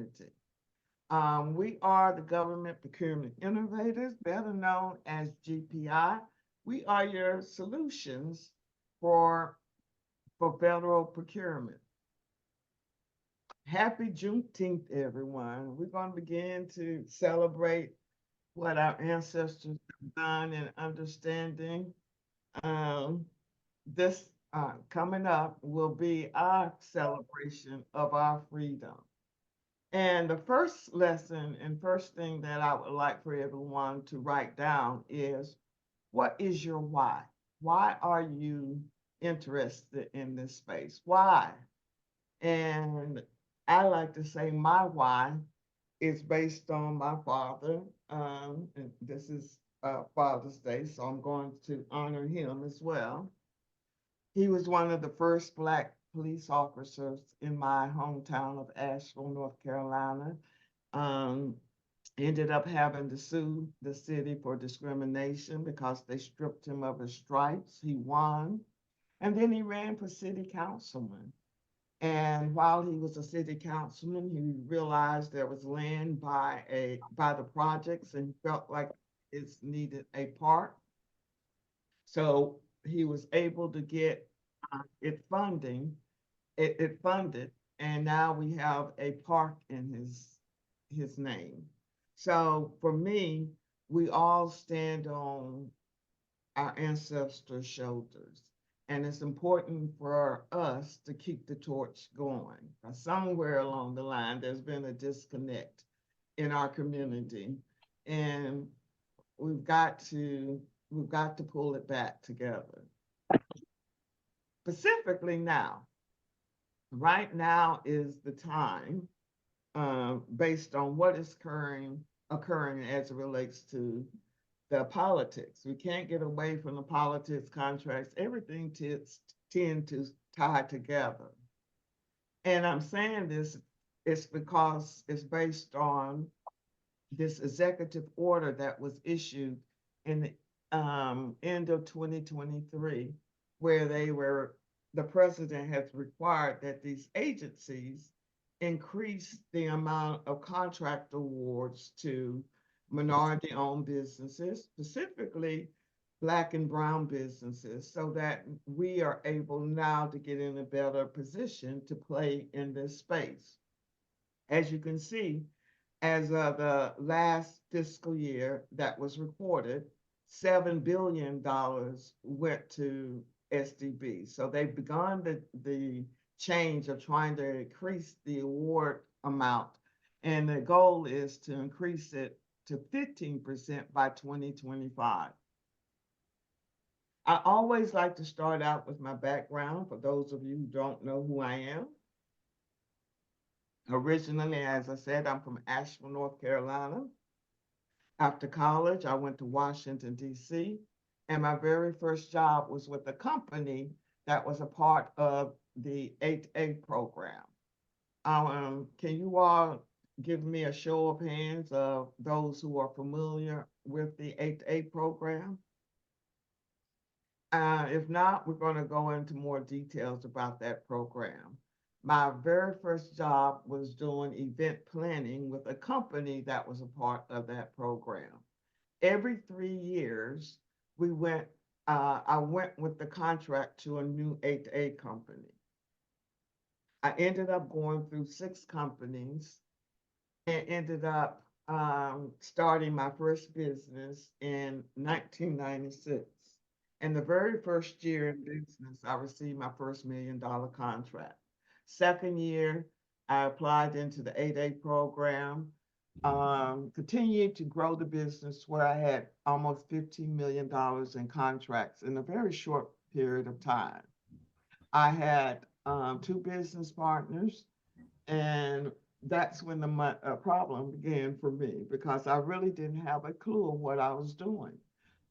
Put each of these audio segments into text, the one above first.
community. We are the Government Procurement Innovators, better known as GPI. We are your solutions for, for federal procurement. Happy Juneteenth, everyone. We're going to begin to celebrate what our ancestors have done in understanding. Um, this coming up will be our celebration of our freedom. And the first lesson and first thing that I would like for everyone to write down is, what is your why? Why are you interested in this space? Why? And I like to say my why is based on my father. And this is Father's Day, so I'm going to honor him as well. He was one of the first Black police officers in my hometown of Asheville, North Carolina. Um, Ended up having to sue the city for discrimination because they stripped him of his stripes. He won. And then he ran for city councilman. And while he was a city councilman, he realized there was land by the projects and felt like it needed a park. So he was able to get it funded, and now we have a park in his name. So for me, we all stand on our ancestors' shoulders. And it's important for us to keep the torch going. Somewhere along the line, there's been a disconnect in our community, and we've got to we've got to pull it back together. Specifically now, right now is the time, based on what is occurring as it relates to the politics. We can't get away from the politics, contracts, everything tend to tie together. And I'm saying this, it's because it's based on this executive order that was issued in the end of 2023, where the president has required that these agencies increase the amount of contract awards to minority-owned businesses, specifically Black and Brown businesses, so that we are able now to get in a better position to play in this space. As you can see, as of the last fiscal year that was reported, $7 billion went to SDB. So they've begun the change of trying to increase the award amount. And the goal is to increase it to 15% by 2025. I always like to start out with my background for those of you who don't know who I am. Originally, as I said, I'm from Asheville, North Carolina. After college, I went to Washington, D.C., and my very first job was with a company that was a part of the 8A program. Can you all give me a show of hands of those who are familiar with the 8A program? If not, we're going to go into more details about that program. My very first job was doing event planning with a company that was a part of that program. Every 3 years, I went with the contract to a new 8A company. I ended up going through 6 companies and ended up starting my first business in 1996. And the very first year in business, I received my first $1 million contract. Second year, I applied into the 8A program, continued to grow the business where I had almost $15 million in contracts in a very short period of time. I had 2 business partners, and that's when the problem began for me because I really didn't have a clue of what I was doing.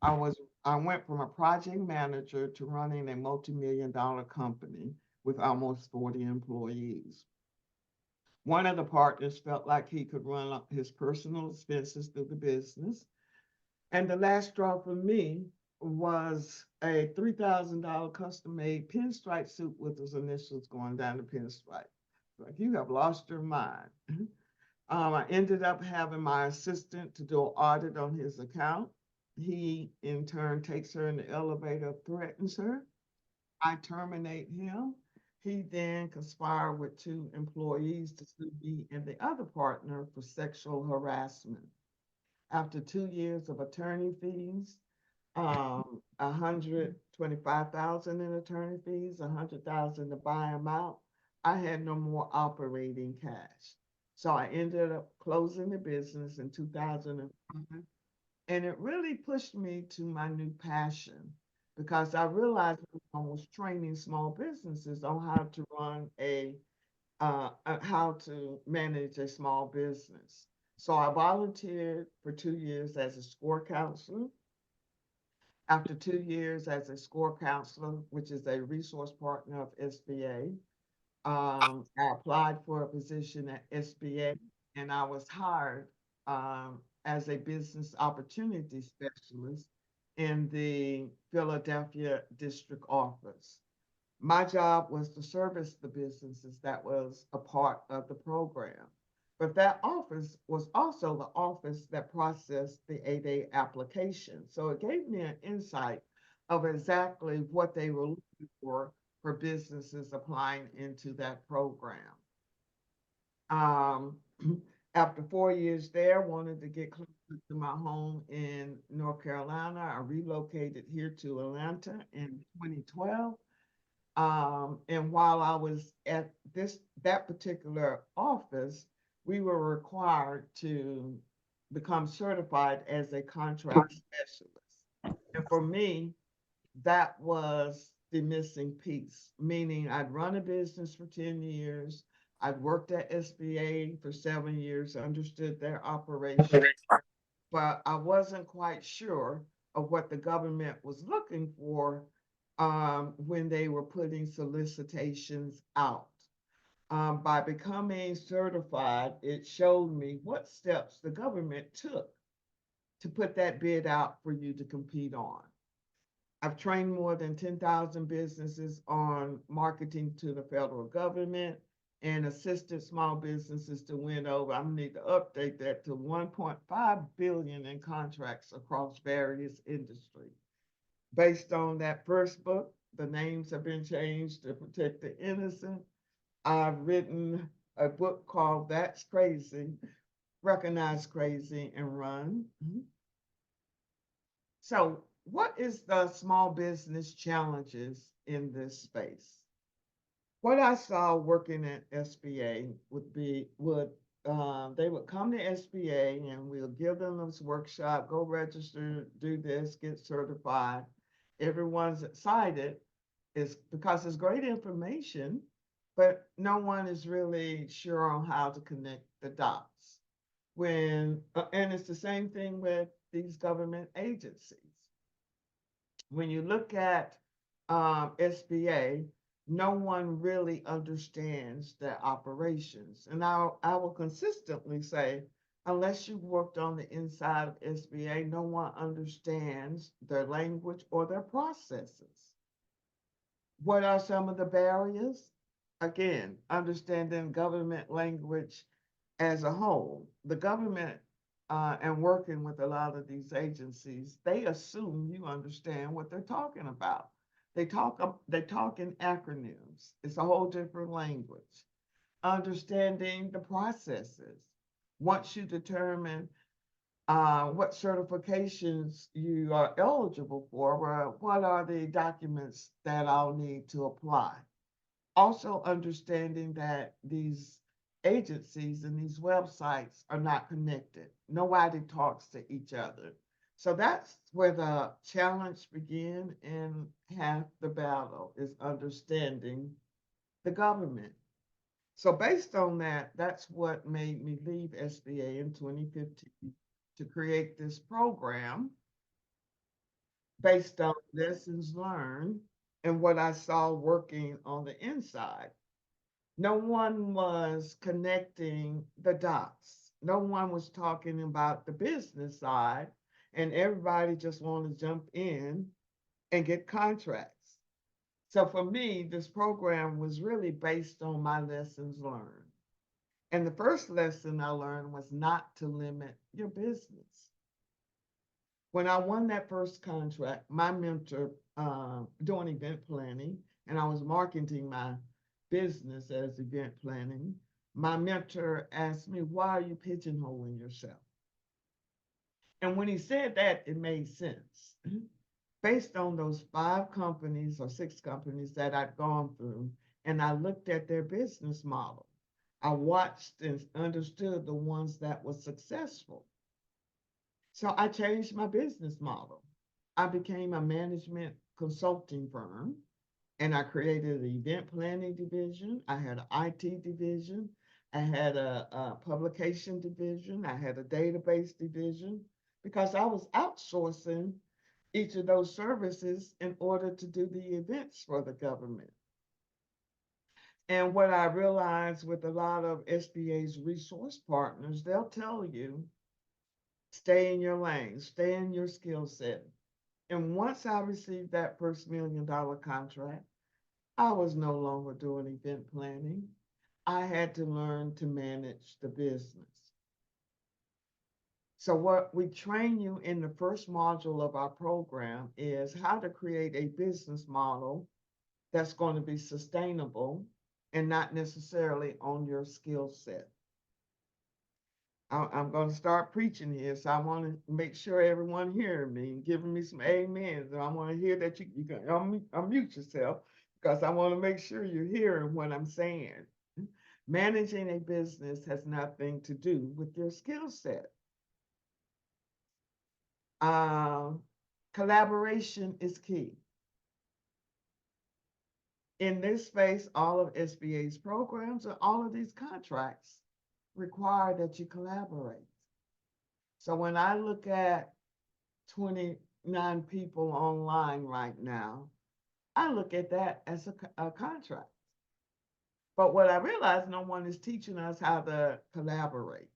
I went from a project manager to running a multi-million dollar company with almost 40 employees. One of the partners felt like he could run up his personal expenses through the business. And the last straw for me was a $3,000 custom-made pinstripe suit with his initials going down the pinstripe. Like, you have lost your mind. I ended up having my assistant to do an audit on his account. He, in turn, takes her in the elevator, threatens her. I terminate him. He then conspired with two employees to sue me and the other partner for sexual harassment. After 2 years of attorney fees, 125,000 in attorney fees, 100,000 to buy him out, I had no more operating cash. So I ended up closing the business in 2005. And it really pushed me to my new passion because I realized I was training small businesses on how to run how to manage a small business. So I volunteered for 2 years as a score counselor. After 2 years as a score counselor, which is a resource partner of SBA, I applied for a position at SBA and I was hired as a business opportunity specialist in the Philadelphia district office. My job was to service the businesses that was a part of the program. But that office was also the office that processed the 8A application. So it gave me an insight of exactly what they were looking for businesses applying into that program. Um, after 4 years there, wanted to get closer to my home in North Carolina. I relocated here to Atlanta in 2012. And while I was at that particular office, we were required to become certified as a contract specialist. And for me, that was the missing piece, meaning I'd run a business for 10 years. I'd worked at SBA for 7 years, understood their operation, but I wasn't quite sure of what the government was looking for when they were putting solicitations out. By becoming certified, it showed me what steps the government took to put that bid out for you to compete on. I've trained more than 10,000 businesses on marketing to the federal government and assisted small businesses to win over, I need to update that to 1.5 billion in contracts across various industries. Based on that first book, the names have been changed to protect the innocent. I've written a book called That's Crazy, Recognize Crazy and Run. So what is the small business challenges in this space? What I saw working at SBA they would come to SBA and we'll give them this workshop, go register, do this, get certified. Everyone's excited is because it's great information, but no one is really sure on how to connect the dots. And it's the same thing with these government agencies. When you look at SBA, no one really understands their operations. And I will consistently say, unless you've worked on the inside of SBA, no one understands their language or their processes. What are some of the barriers? Again, understanding government language as a whole. The government and working with a lot of these agencies, they assume you understand what they're talking about. They talk in acronyms. It's a whole different language. Understanding the processes. Once you determine what certifications you are eligible for, what are the documents that I'll need to apply. Also understanding that these agencies and these websites are not connected. Nobody talks to each other. So that's where the challenge begins, and half the battle is understanding the government. So based on that, that's what made me leave SBA in 2015 to create this program based on lessons learned and what I saw working on the inside. No one was connecting the dots. No one was talking about the business side, and everybody just wanted to jump in and get contracts. So for me, this program was really based on my lessons learned. And the first lesson I learned was not to limit your business. When I won that first contract, my mentor, doing event planning, and I was marketing my business as event planning, my mentor asked me, why are you pigeonholing yourself? And when he said that, it made sense. Based on those 5 companies or 6 companies that I'd gone through, and I looked at their business model. I watched and understood the ones that were successful. So I changed my business model. I became a management consulting firm, and I created an event planning division. I had an IT division. I had a publication division. I had a database division because I was outsourcing each of those services in order to do the events for the government. And what I realized with a lot of SBA's resource partners, they'll tell you, stay in your lane, stay in your skill set. And once I received that first $1 million contract, I was no longer doing event planning. I had to learn to manage the business. So what we train you in the first module of our program is how to create a business model that's going to be sustainable and not necessarily on your skill set. I'm going to start preaching here, so I want to make sure everyone hearing me and giving me some amens. And I want to hear that you can unmute yourself because I want to make sure you're hearing what I'm saying. Managing a business has nothing to do with your skill set. Collaboration is key. In this space, all of SBA's programs and all of these contracts require that you collaborate. So when I look at 29 people online right now, I look at that as a contract. But what I realize, no one is teaching us how to collaborate.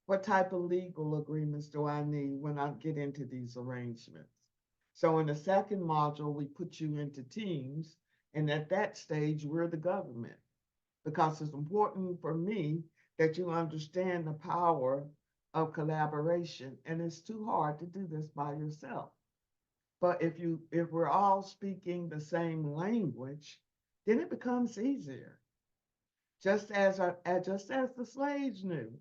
What type of legal agreements do I need when I get into these arrangements? So in the second module, we put you into teams. And at that stage, we're the government, because it's important for me that you understand the power of collaboration. And it's too hard to do this by yourself. But if we're all speaking the same language, then it becomes easier. Just as the slaves knew,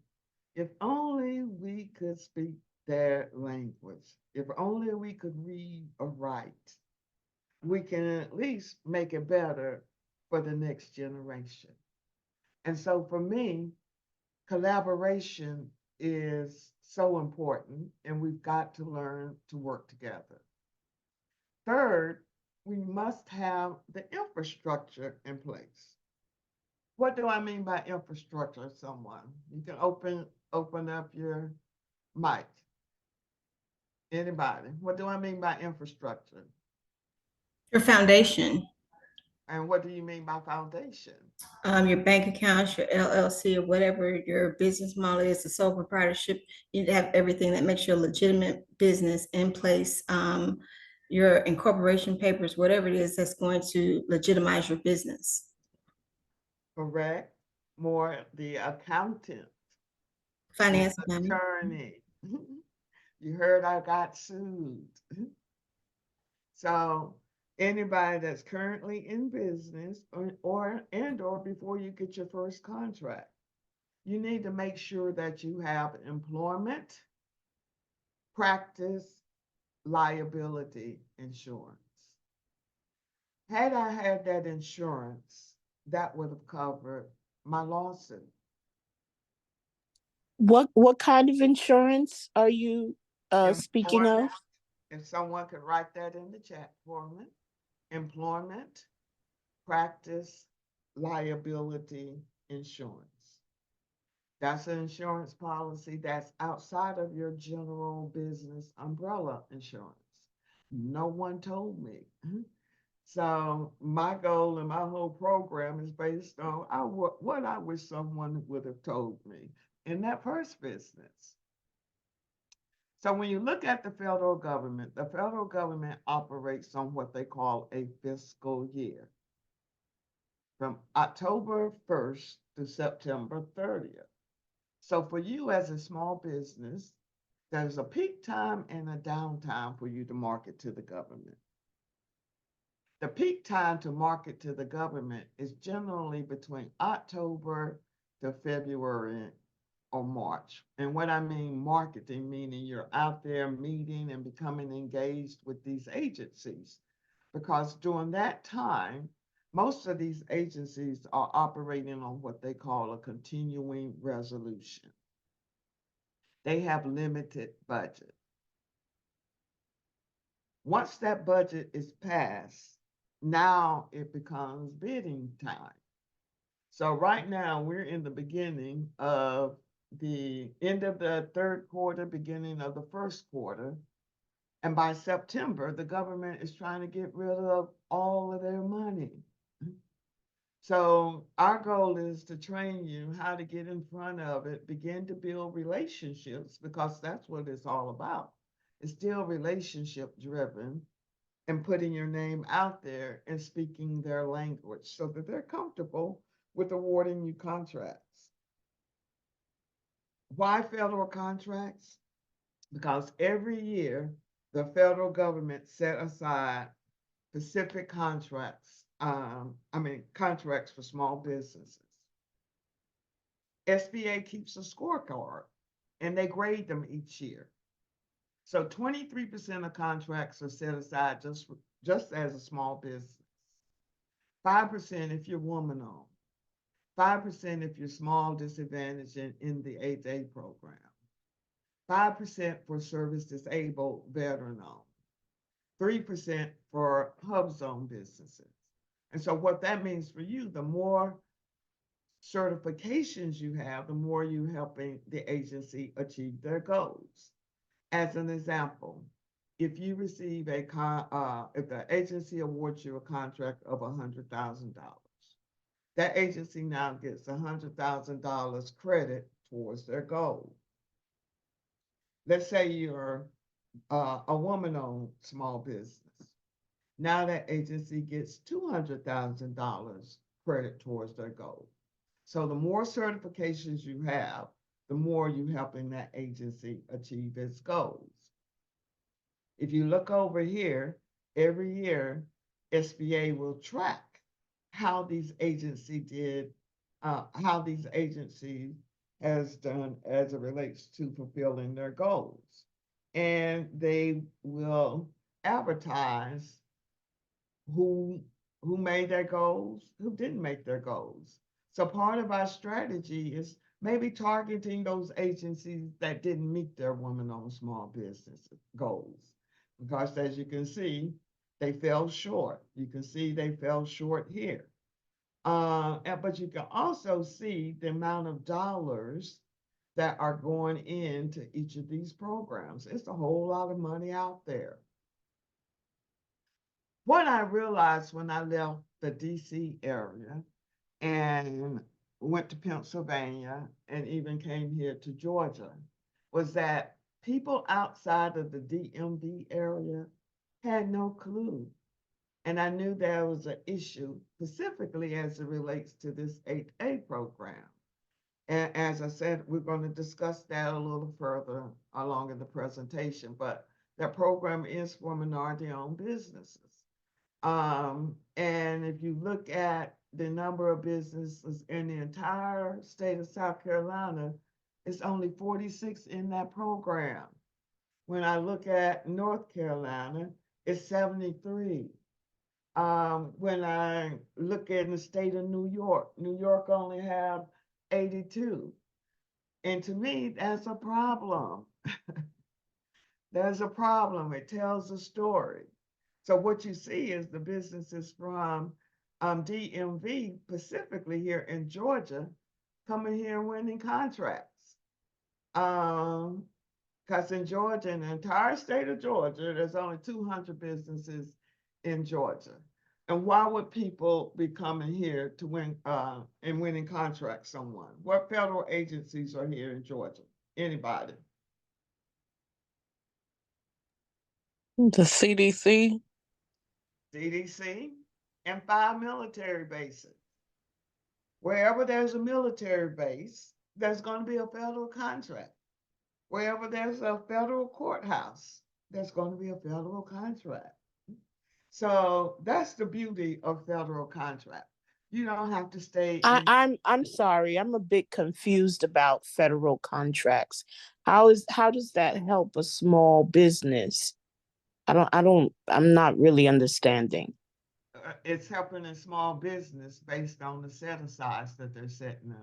if only we could speak their language, if only we could read or write, we can at least make it better for the next generation. And so for me, collaboration is so important, and we've got to learn to work together. Third, we must have the infrastructure in place. What do I mean by infrastructure, someone? You can open up your mic. Anybody? What do I mean by infrastructure? Your foundation, And what do you mean by foundation? your bank accounts, your LLC, or whatever your business model is, the sole proprietorship. You need to have everything that makes your legitimate business in place. Your incorporation papers, whatever it is that's going to legitimize your business. Correct? More the accountant, Finance, the attorney. You heard I got sued. So anybody that's currently in business or before you get your first contract, you need to make sure that you have employment, practice, liability insurance. Had I had that insurance, that would have covered my lawsuit. What kind of insurance are you speaking of? If someone could write that in the chat for me. Employment, practice, liability insurance. That's an insurance policy that's outside of your general business umbrella insurance. No one told me. So my goal and my whole program is based on what I wish someone would have told me in that first business. So when you look at the federal government operates on what they call a fiscal year. from October 1st to September 30th. So for you as a small business, there's a peak time and a downtime for you to market to the government. The peak time to market to the government is generally between October to February or March. And what I mean marketing, meaning you're out there meeting and becoming engaged with these agencies. Because during that time, most of these agencies are operating on what they call a continuing resolution. They have limited budget. Once that budget is passed, now it becomes bidding time. So right now we're in the beginning of the end of the third quarter, beginning of the first quarter. And by September, the government is trying to get rid of all of their money. So our goal is to train you how to get in front of it, begin to build relationships, because that's what it's all about. It's still relationship driven, and putting your name out there and speaking their language so that they're comfortable with awarding you contracts. Why federal contracts? Because every year the federal government set aside specific contracts, contracts for small businesses. SBA keeps a scorecard and they grade them each year. So 23% of contracts are set aside just as a small business. 5% if you're woman-owned. 5% if you're small, disadvantaged in the 8A program. 5% for service disabled, veteran-owned. 3% for HUBZone businesses. And so what that means for you, the more certifications you have, the more you're helping the agency achieve their goals. As an example, if you receive if the agency awards you a contract of $100,000, that agency now gets $100,000 credit towards their goal. Let's say you're a woman-owned small business. Now that agency gets $200,000 credit towards their goal. So the more certifications you have, the more you're helping that agency achieve its goals. If you look over here, every year, SBA will track how these agencies has done as it relates to fulfilling their goals. And they will advertise who made their goals, who didn't make their goals. So part of our strategy is maybe targeting those agencies that didn't meet their women-owned small business goals. Because as you can see, they fell short. You can see they fell short here. But you can also see the amount of dollars that are going into each of these programs. It's a whole lot of money out there. What I realized when I left the DC area and went to Pennsylvania and even came here to Georgia was that people outside of the DMV area had no clue. And I knew there was an issue specifically as it relates to this 8A program. And as I said, we're going to discuss that a little further along in the presentation, but that program is for minority-owned businesses. And if you look at the number of businesses in the entire state of South Carolina, it's only 46 in that program. When I look at North Carolina, it's 73. When I look at the state of New York only have 82. And to me, that's a problem. There's a problem. It tells a story. So what you see is the businesses from DMV, specifically here in Georgia, coming here and winning contracts. Because in Georgia, in the entire state of Georgia, there's only 200 businesses in Georgia. And why would people be coming here to win and winning contracts someone? What federal agencies are here in Georgia? Anybody? The CDC. CDC and 5 military bases. Wherever there's a military base, there's going to be a federal contract. Wherever there's a federal courthouse, there's going to be a federal contract. So that's the beauty of federal contract. You don't have to stay in. I'm sorry, I'm a bit confused about federal contracts. How does that help a small business? I'm not really understanding. It's helping a small business based on the set asides that they're setting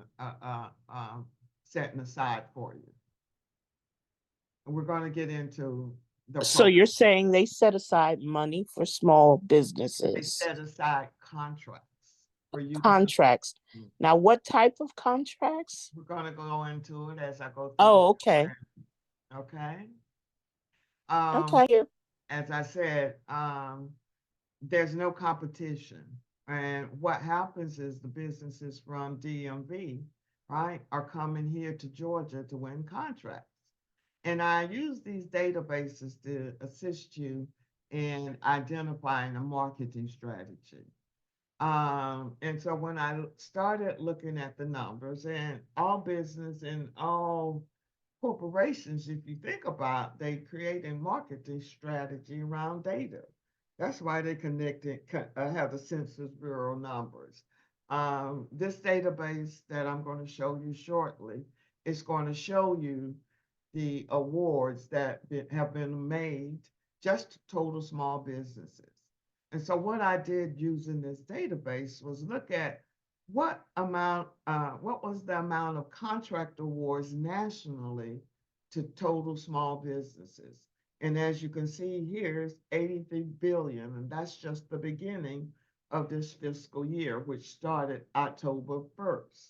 aside for you. And we're going to get into the So program. you're saying they set aside money for small They businesses, set aside contracts for you to. contracts. Now, what type of contracts? We're going to go into it as I go through the Oh, okay. program. Okay. Okay. As I said, there's no competition. And what happens is the businesses from DMV, right, are coming here to Georgia to win contracts. And I use these databases to assist you in identifying a marketing strategy. And so when I started looking at the numbers, and all business and all corporations, if you think about, they create a marketing strategy around data. That's why they have the Census Bureau numbers. This database that I'm going to show you shortly is going to show you the awards that have been made just to total small businesses. And so what I did using this database was look at what was the amount of contract awards nationally to total small businesses. And as you can see here, it's 83 billion, and that's just the beginning of this fiscal year, which started October 1st.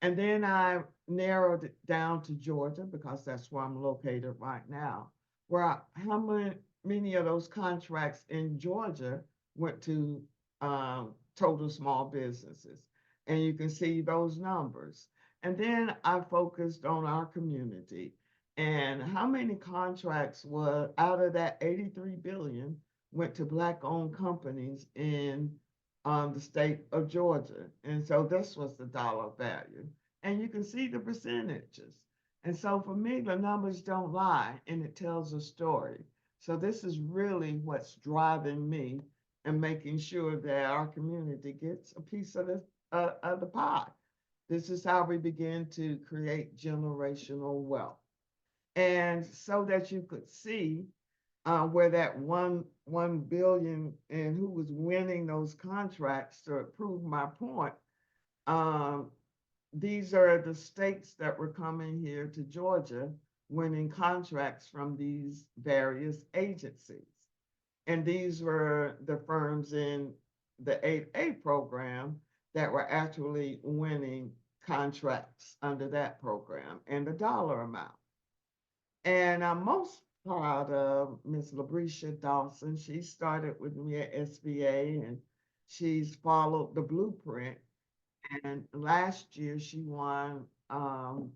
And then I narrowed it down to Georgia because that's where I'm located right now. How many of those contracts in Georgia went to total small businesses? And you can see those numbers. And then I focused on our community and how many contracts were out of that 83 billion went to Black-owned companies in the state of Georgia. And so this was the dollar value. And you can see the percentages. And so for me, the numbers don't lie and it tells a story. So this is really what's driving me and making sure that our community gets a piece of the pie. This is how we begin to create generational wealth. And so that you could see where that one billion and who was winning those contracts to prove my point. Um, these are the states that were coming here to Georgia winning contracts from these various agencies. And these were the firms in the 8A program that were actually winning contracts under that program and the dollar amount. And I'm most proud of Miss Labrisha Dawson. She started with me at SBA and she's followed the blueprint. And last year she won $1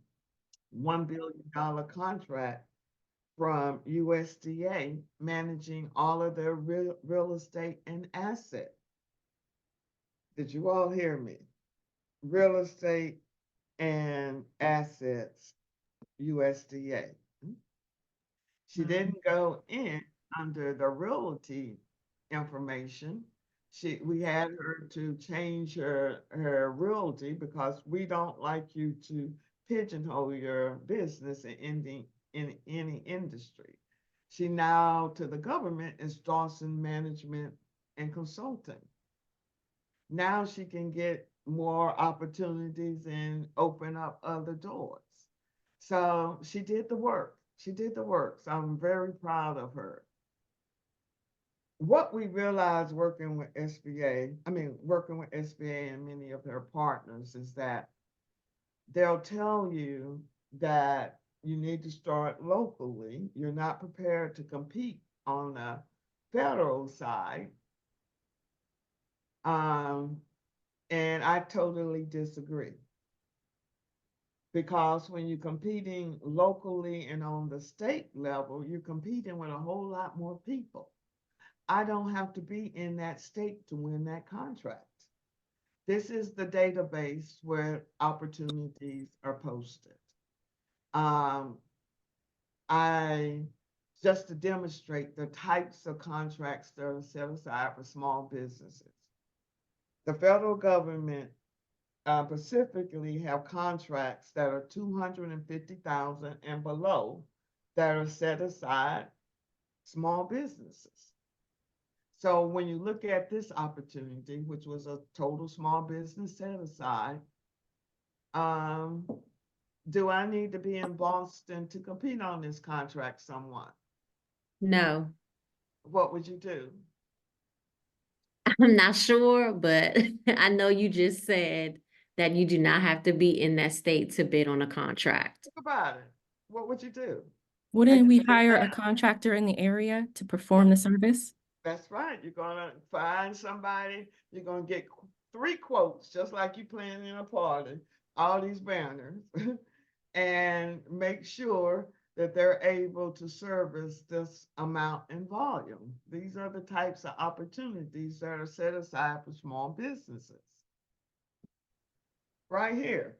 billion contract from USDA managing all of their real estate and asset. Did you all hear me? Real estate and assets, USDA. She didn't go in under the realty information. We had her to change her realty because we don't like you to pigeonhole your business in any industry. She now to the government is Dawson Management and Consulting. Now she can get more opportunities and open up other doors. So she did the work. She did the work. So I'm very proud of her. What we realized working with SBA and many of her partners is that they'll tell you that you need to start locally. You're not prepared to compete on the federal side. And I totally disagree. Because when you're competing locally and on the state level, you're competing with a whole lot more people. I don't have to be in that state to win that contract. This is the database where opportunities are posted. Um, I, just to demonstrate the types of contracts that are set aside for small businesses. The federal government specifically have contracts that are 250,000 and below that are set aside small businesses. So when you look at this opportunity, which was a total small business set aside, um, do I need to be in Boston to compete on this contract somewhat? No, What would you do? I'm not sure, but I know you just said that you do not have to be in that state to bid on a contract. Think about it. What would you do? Wouldn't we just did hire a that. contractor in the area to perform the service? That's right. You're gonna find somebody, you're gonna get 3 quotes, just like you planning a party, all these banners, and make sure that they're able to service this amount in volume. These are the types of opportunities that are set aside for small businesses. Right here.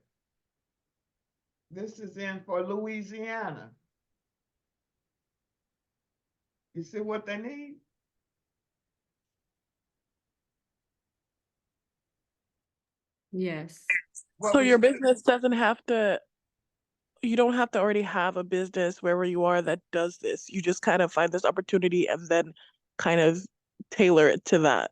This is in for Louisiana. You see what they need? Yes. What So would your you do? business doesn't have to, you don't have to already have a business wherever you are that does this. You just kind of find this opportunity and then kind of tailor it to that.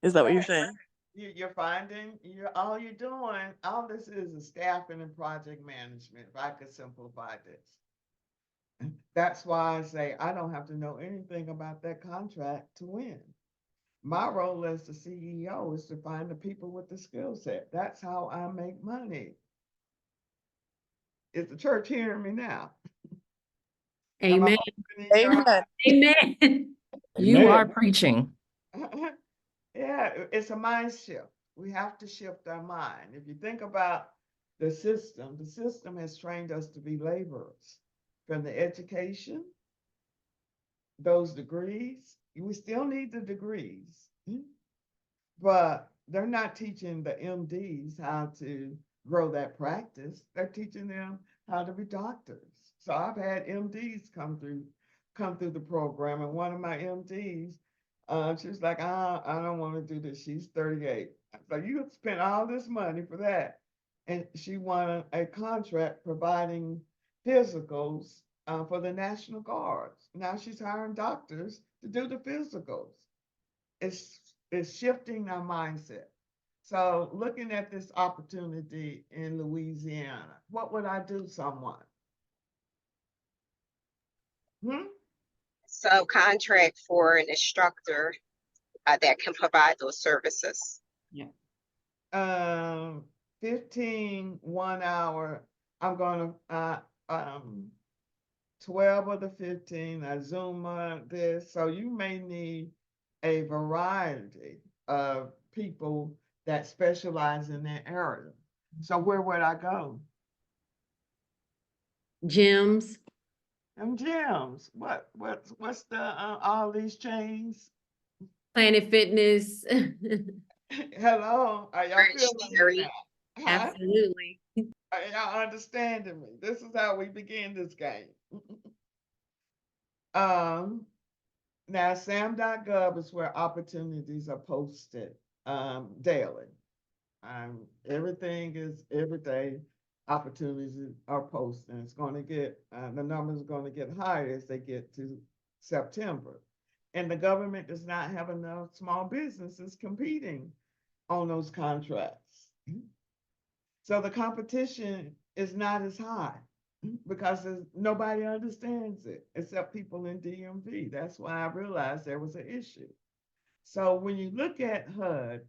Is that what you're Right. saying? You're finding, all you're doing, all this is staffing and project management, if I could simplify this. That's why I say I don't have to know anything about that contract to win. My role as the CEO is to find the people with the skill set. That's how I make money. Is the church hearing me now? Am I Amen. opening your Amen. Amen. You are Amen. preaching. Yeah, it's a mind shift. We have to shift our mind. If you think about the system has trained us to be laborers. From the education, those degrees, we still need the degrees, but they're not teaching the MDs how to grow that practice. They're teaching them how to be doctors. So I've had MDs come through the program, and one of my MDs, she was like, I don't want to do this. She's 38. So you spent all this money for that. And she won a contract providing physicals for the National Guards. Now she's hiring doctors to do the physicals. It's shifting our mindset. So looking at this opportunity in Louisiana, what would I do someone? Subcontract for an instructor that can provide those services. 15 1 hour. I'm gonna 12 of the 15, I Zoom this. So you may need a variety of people that specialize in that area. So where would I go? Gyms. Them gyms. What's the all these chains? Planet Fitness. Hello, are y'all Bridge feeling me theory. now? Huh? Absolutely. Are y'all understanding me? This is how we begin this game. Now sam.gov is where opportunities are posted daily. Everything is every day. Opportunities are posted. It's going to get the numbers are going to get higher as they get to September, and the government does not have enough small businesses competing on those contracts. So the competition is not as high because nobody understands it except people in DMV. That's why I realized there was an issue. So when you look at HUD,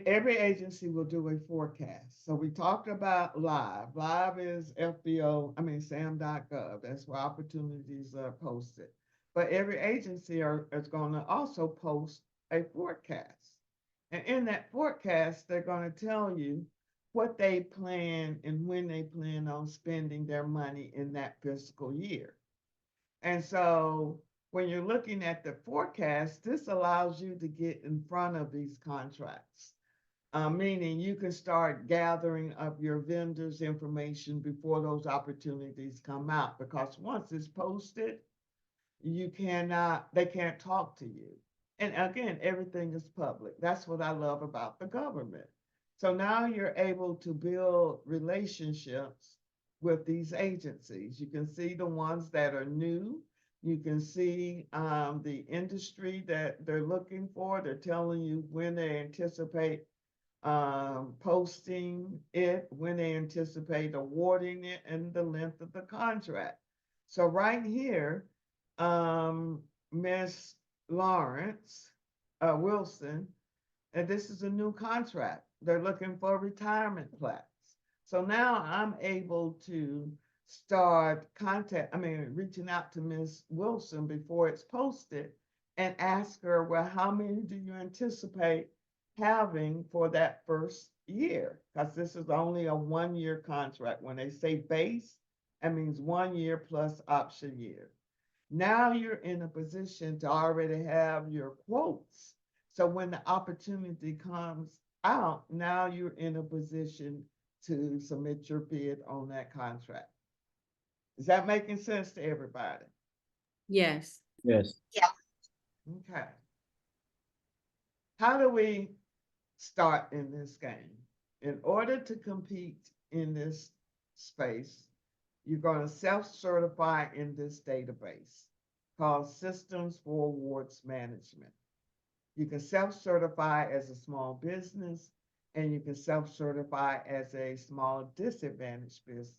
every agency will do a forecast. So we talked about Live. Live is SAM.gov. That's where opportunities are posted. But every agency is going to also post a forecast. And in that forecast, they're going to tell you what they plan and when they plan on spending their money in that fiscal year. And so when you're looking at the forecast, this allows you to get in front of these contracts. Meaning you can start gathering up your vendors' information before those opportunities come out, because once it's posted, they can't talk to you. And again, everything is public. That's what I love about the government. So now you're able to build relationships with these agencies. You can see the ones that are new. You can see the industry that they're looking for. They're telling you when they anticipate posting it, when they anticipate awarding it, and the length of the contract. So right here, Miss Lawrence Wilson, and this is a new contract. They're looking for retirement plans. So now I'm able to start reaching out to Miss Wilson before it's posted and ask her, well, how many do you anticipate having for that first year? Because this is only a 1-year contract. When they say base, that means 1 year plus option year. Now you're in a position to already have your quotes. So when the opportunity comes out, now you're in a position to submit your bid on that contract. Is that making sense to everybody? Yes. Yes. Okay. How do we start in this game? In order to compete in this space, you're going to self-certify in this database called Systems for Awards Management. You can self-certify as a small business, and you can self-certify as a small disadvantaged business.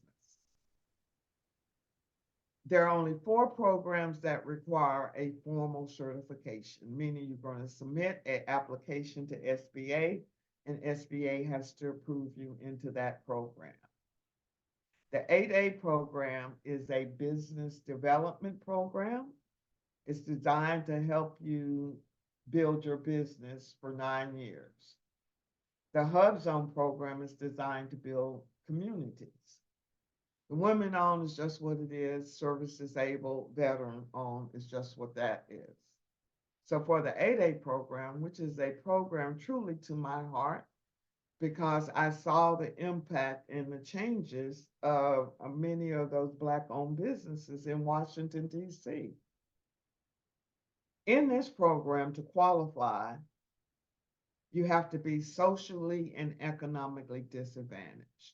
There are only 4 programs that require a formal certification, meaning you're going to submit an application to SBA, and SBA has to approve you into that program. The 8A program is a business development program. It's designed to help you build your business for 9 years. The HUBZone program is designed to build communities. The women-owned is just what it is. Service-disabled, veteran-owned is just what that is. So for the 8A program, which is a program truly to my heart, because I saw the impact and the changes of many of those Black-owned businesses in Washington, D.C. In this program, to qualify, you have to be socially and economically disadvantaged.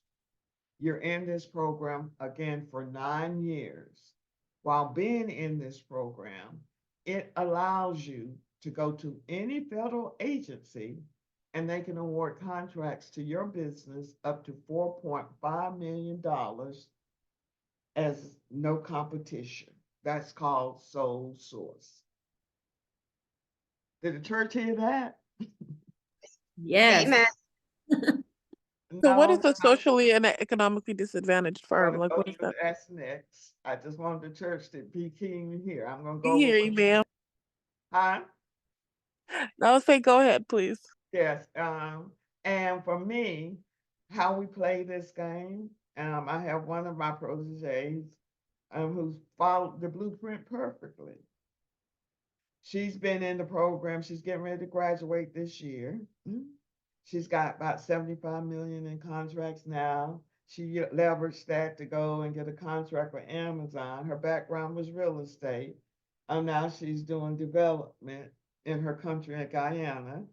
You're in this program, again, for 9 years. While being in this program, it allows you to go to any federal agency and they can award contracts to your business up to $4.5 million as no competition. That's called sole source. Did the church hear that? Yes. Amen. So what is No, a socially and economically disadvantaged firm? Like, what is that? That's next. I just wanted the church to be keen here. I'm gonna I go. hear you, ma'am. Huh? I would say go ahead, please. Yes. And for me, how we play this game, I have one of my proteges who's followed the blueprint perfectly. She's been in the program. She's getting ready to graduate this year. She's got about 75 million in contracts now. She leveraged that to go and get a contract with Amazon. Her background was real estate. Now she's doing development in her country at Guyana.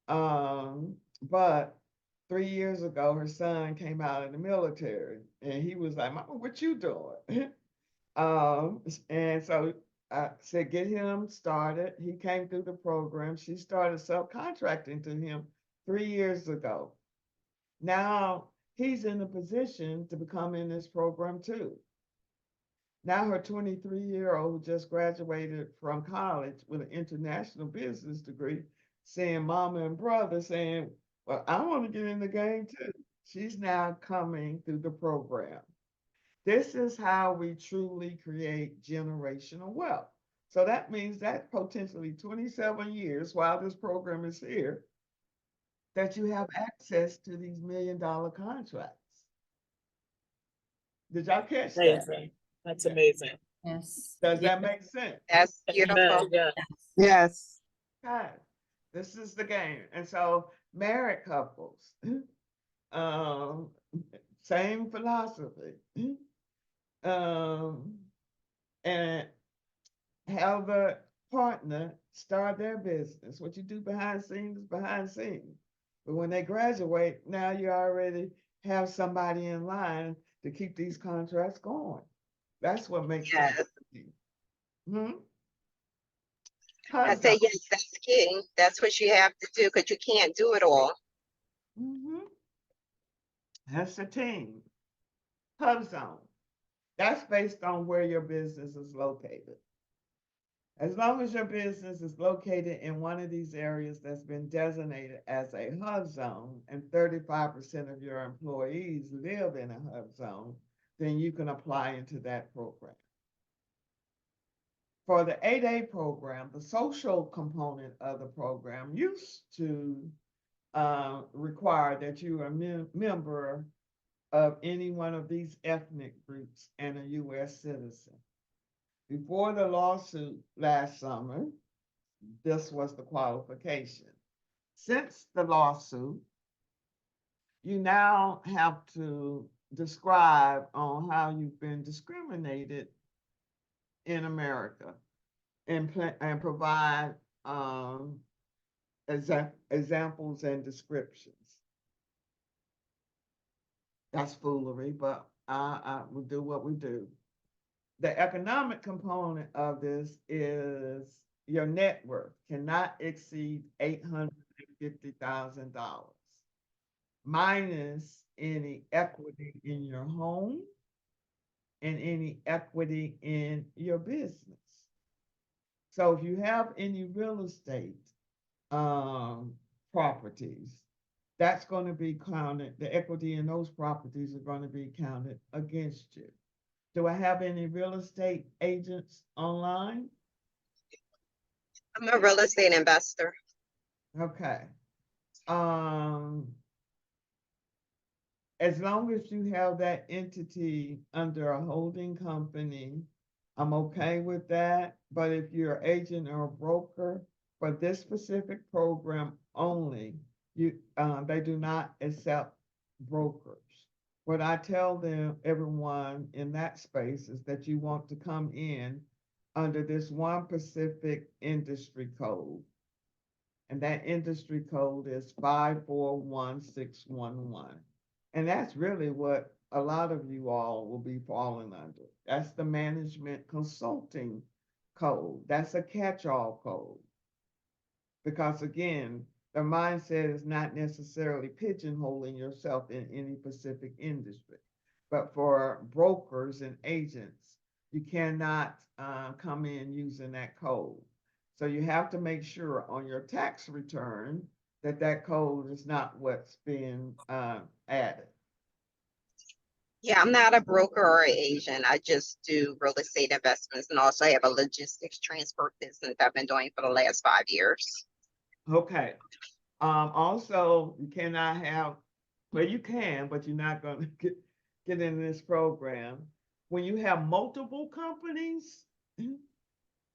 But 3 years ago, her son came out of the military and he was like, Mama, what you doing? And so I said, get him started. He came through the program. She started subcontracting to him 3 years ago. Now he's in a position to become in this program too. Now her 23-year-old who just graduated from college with an international business degree, saying mama and brother saying, well, I want to get in the game too. She's now coming through the program. This is how we truly create generational wealth. So that means that potentially 27 years while this program is here, that you have access to these $1 million contracts. Did y'all catch that? Amazing. That's amazing. Yes. Does that make sense? That's beautiful. Yes. Okay, this is the game. And so married couples, um, same philosophy. And have a partner start their business. What you do behind scenes is behind scenes. But when they graduate, now you already have somebody in line to keep these contracts going. That's what makes Yes. sense. Hmm? I say, yes, that's key. That's what you have to do because you can't do it all. That's the team. HUBZone. That's based on where your business is located. As long as your business is located in one of these areas that's been designated as a hub zone and 35% of your employees live in a hub zone, then you can apply into that program. For the 8A program, the social component of the program used to require that you are a member of any one of these ethnic groups and a U.S. citizen. Before the lawsuit last summer, this was the qualification. Since the lawsuit, you now have to describe on how you've been discriminated in America and provide examples and descriptions. That's foolery, but I will do what we do. The economic component of this is your net worth cannot exceed $850,000 minus any equity in your home and any equity in your business. So if you have any real estate properties, that's going to be counted. The equity in those properties are going to be counted against you. Do I have any real estate agents online? I'm a real estate investor. Okay. As long as you have that entity under a holding company, I'm okay with that. But if you're an agent or a broker for this specific program only, they do not accept brokers. What I tell everyone in that space is that you want to come in under this one specific industry code. And that industry code is 541611. And that's really what a lot of you all will be falling under. That's the management consulting code. That's a catch-all code. Because again, the mindset is not necessarily pigeonholing yourself in any specific industry. But for brokers and agents, you cannot come in using that code. So you have to make sure on your tax return that that code is not what's being added. Yeah, I'm not a broker or an agent. I just do real estate investments and also have a logistics transport business I've been doing for the last 5 years. Okay. Also, you cannot have, well, you can, but you're not going to get in this program. When you have multiple companies,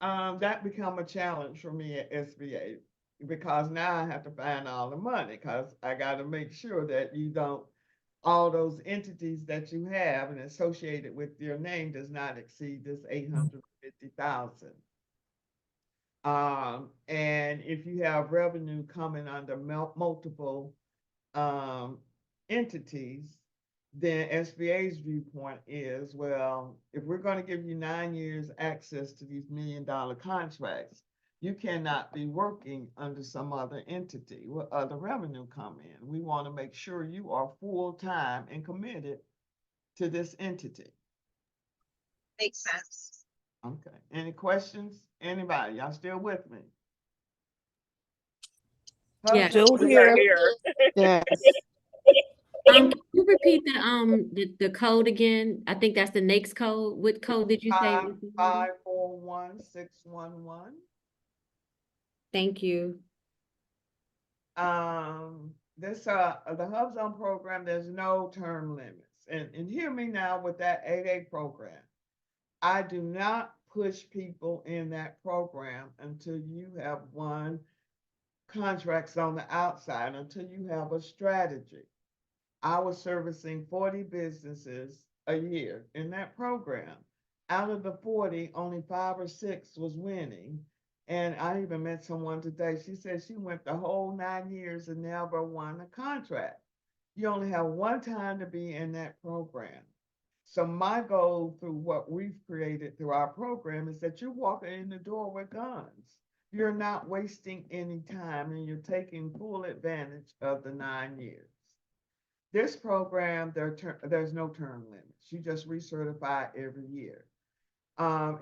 that become a challenge for me at SBA because now I have to find all the money because I got to make sure that you don't, all those entities that you have and associated with your name does not exceed this 850,000. And if you have revenue coming under multiple entities, then SBA's viewpoint is, well, if we're going to give you 9 years access to these $1 million contracts, you cannot be working under some other entity with other revenue come in. We want to make sure you are full-time and committed to this entity. Makes sense. Okay. Any questions? Anybody? Y'all still with me? Yeah. Still here. Yes. Can you repeat the code again? I think that's the NAICS code. What code did you say? 541611. Thank you. This the HUBZone program, there's no term limits. And hear me now with that 8A program. I do not push people in that program until you have won contracts on the outside, until you have a strategy. I was servicing 40 businesses a year in that program. Out of the 40, only 5 or 6 was winning. And I even met someone today. She said she went the whole 9 years and never won a contract. You only have one time to be in that program. So my goal through what we've created through our program is that you're walking in the door with guns. You're not wasting any time and you're taking full advantage of the 9 years. This program, there's no term limits. You just recertify every year.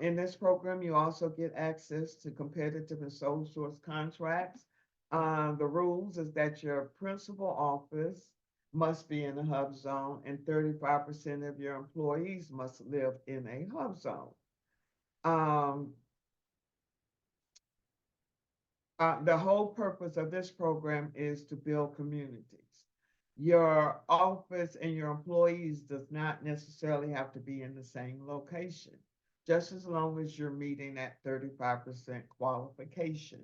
In this program, you also get access to competitive and sole source contracts. The rules is that your principal office must be in a HUBZone and 35% of your employees must live in a HUBZone. The whole purpose of this program is to build communities. Your office and your employees does not necessarily have to be in the same location, just as long as you're meeting that 35% qualification.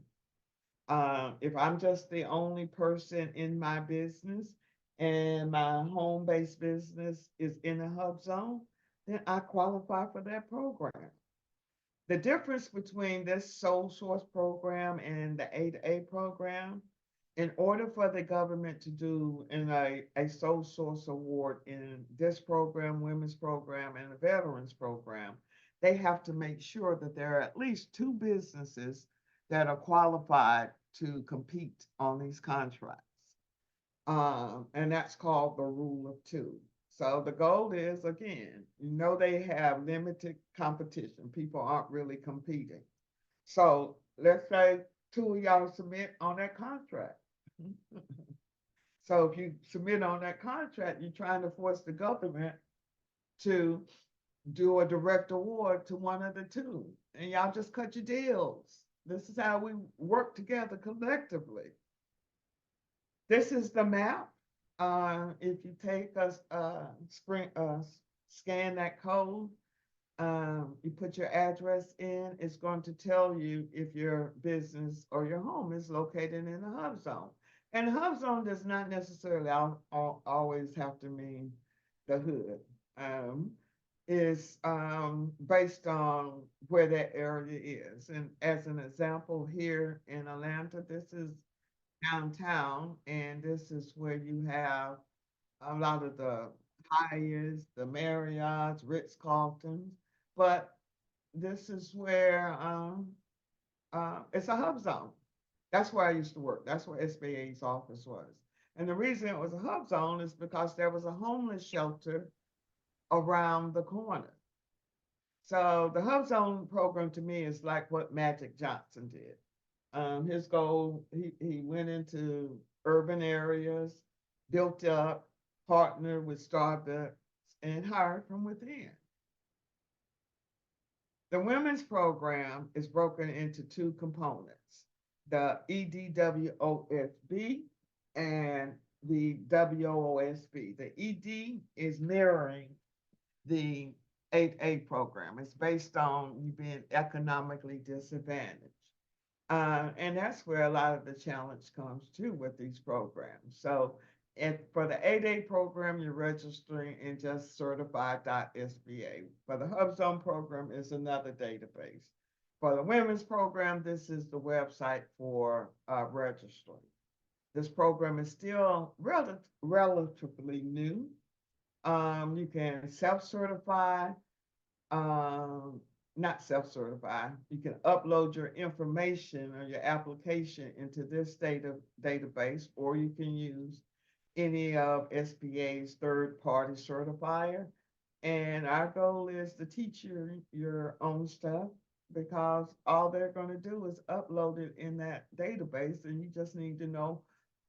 If I'm just the only person in my business and my home-based business is in a HUBZone, then I qualify for that program. The difference between this sole source program and the A program, in order for the government to do a sole source award in this program, women's program, and the veterans program, they have to make sure that there are at least 2 businesses that are qualified to compete on these contracts. And that's called the rule of 2. So the goal is, again, they have limited competition. People aren't really competing. So let's say 2 of y'all submit on that contract. So if you submit on that contract, you're trying to force the government to do a direct award to one of the 2. And y'all just cut your deals. This is how we work together collectively. This is the map. If you take us, scan that code, you put your address in, it's going to tell you if your business or your home is located in a HUBZone. And HUBZone does not necessarily always have to mean the hood. It's based on where that area is. And as an example, here in Atlanta, this is downtown, and this is where you have a lot of the Hyatts, the Marriotts, Ritz-Carltons, but this is where it's a HUBZone. That's where I used to work. That's where SBA's office was. And the reason it was a HUBZone is because there was a homeless shelter around the corner. So the HUBZone program to me is like what Magic Johnson did. His goal, he went into urban areas, built up, partnered with Starbucks, and hired from within. The women's program is broken into 2 components, the EDWOSB and the WOSB. The ED is mirroring the 8A program. It's based on you being economically disadvantaged. And that's where a lot of the challenge comes too with these programs. So for the 8A program, you're registering in just certified.sba. For the HUBZone program, is another database. For the women's program, this is the website for registering. This program is still relatively new. You can self-certify, not self-certify, you can upload your information or your application into this database, or you can use any of SBA's third-party certifier. And our goal is to teach you your own stuff, because all they're going to do is upload it in that database, and you just need to know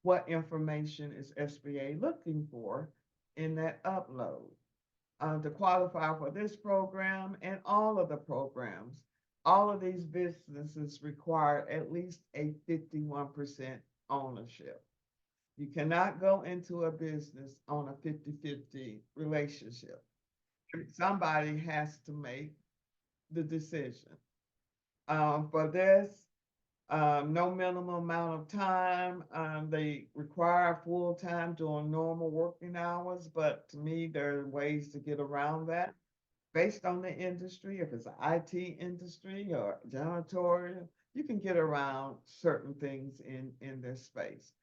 what information is SBA looking for in that upload. To qualify for this program and all of the programs, all of these businesses require at least a 51% ownership. You cannot go into a business on a 50-50 relationship. Somebody has to make the decision. For this, no minimum amount of time. They require full time during normal working hours, but to me, there are ways to get around that based on the industry. If it's an IT industry or janitorial, you can get around certain things in this space.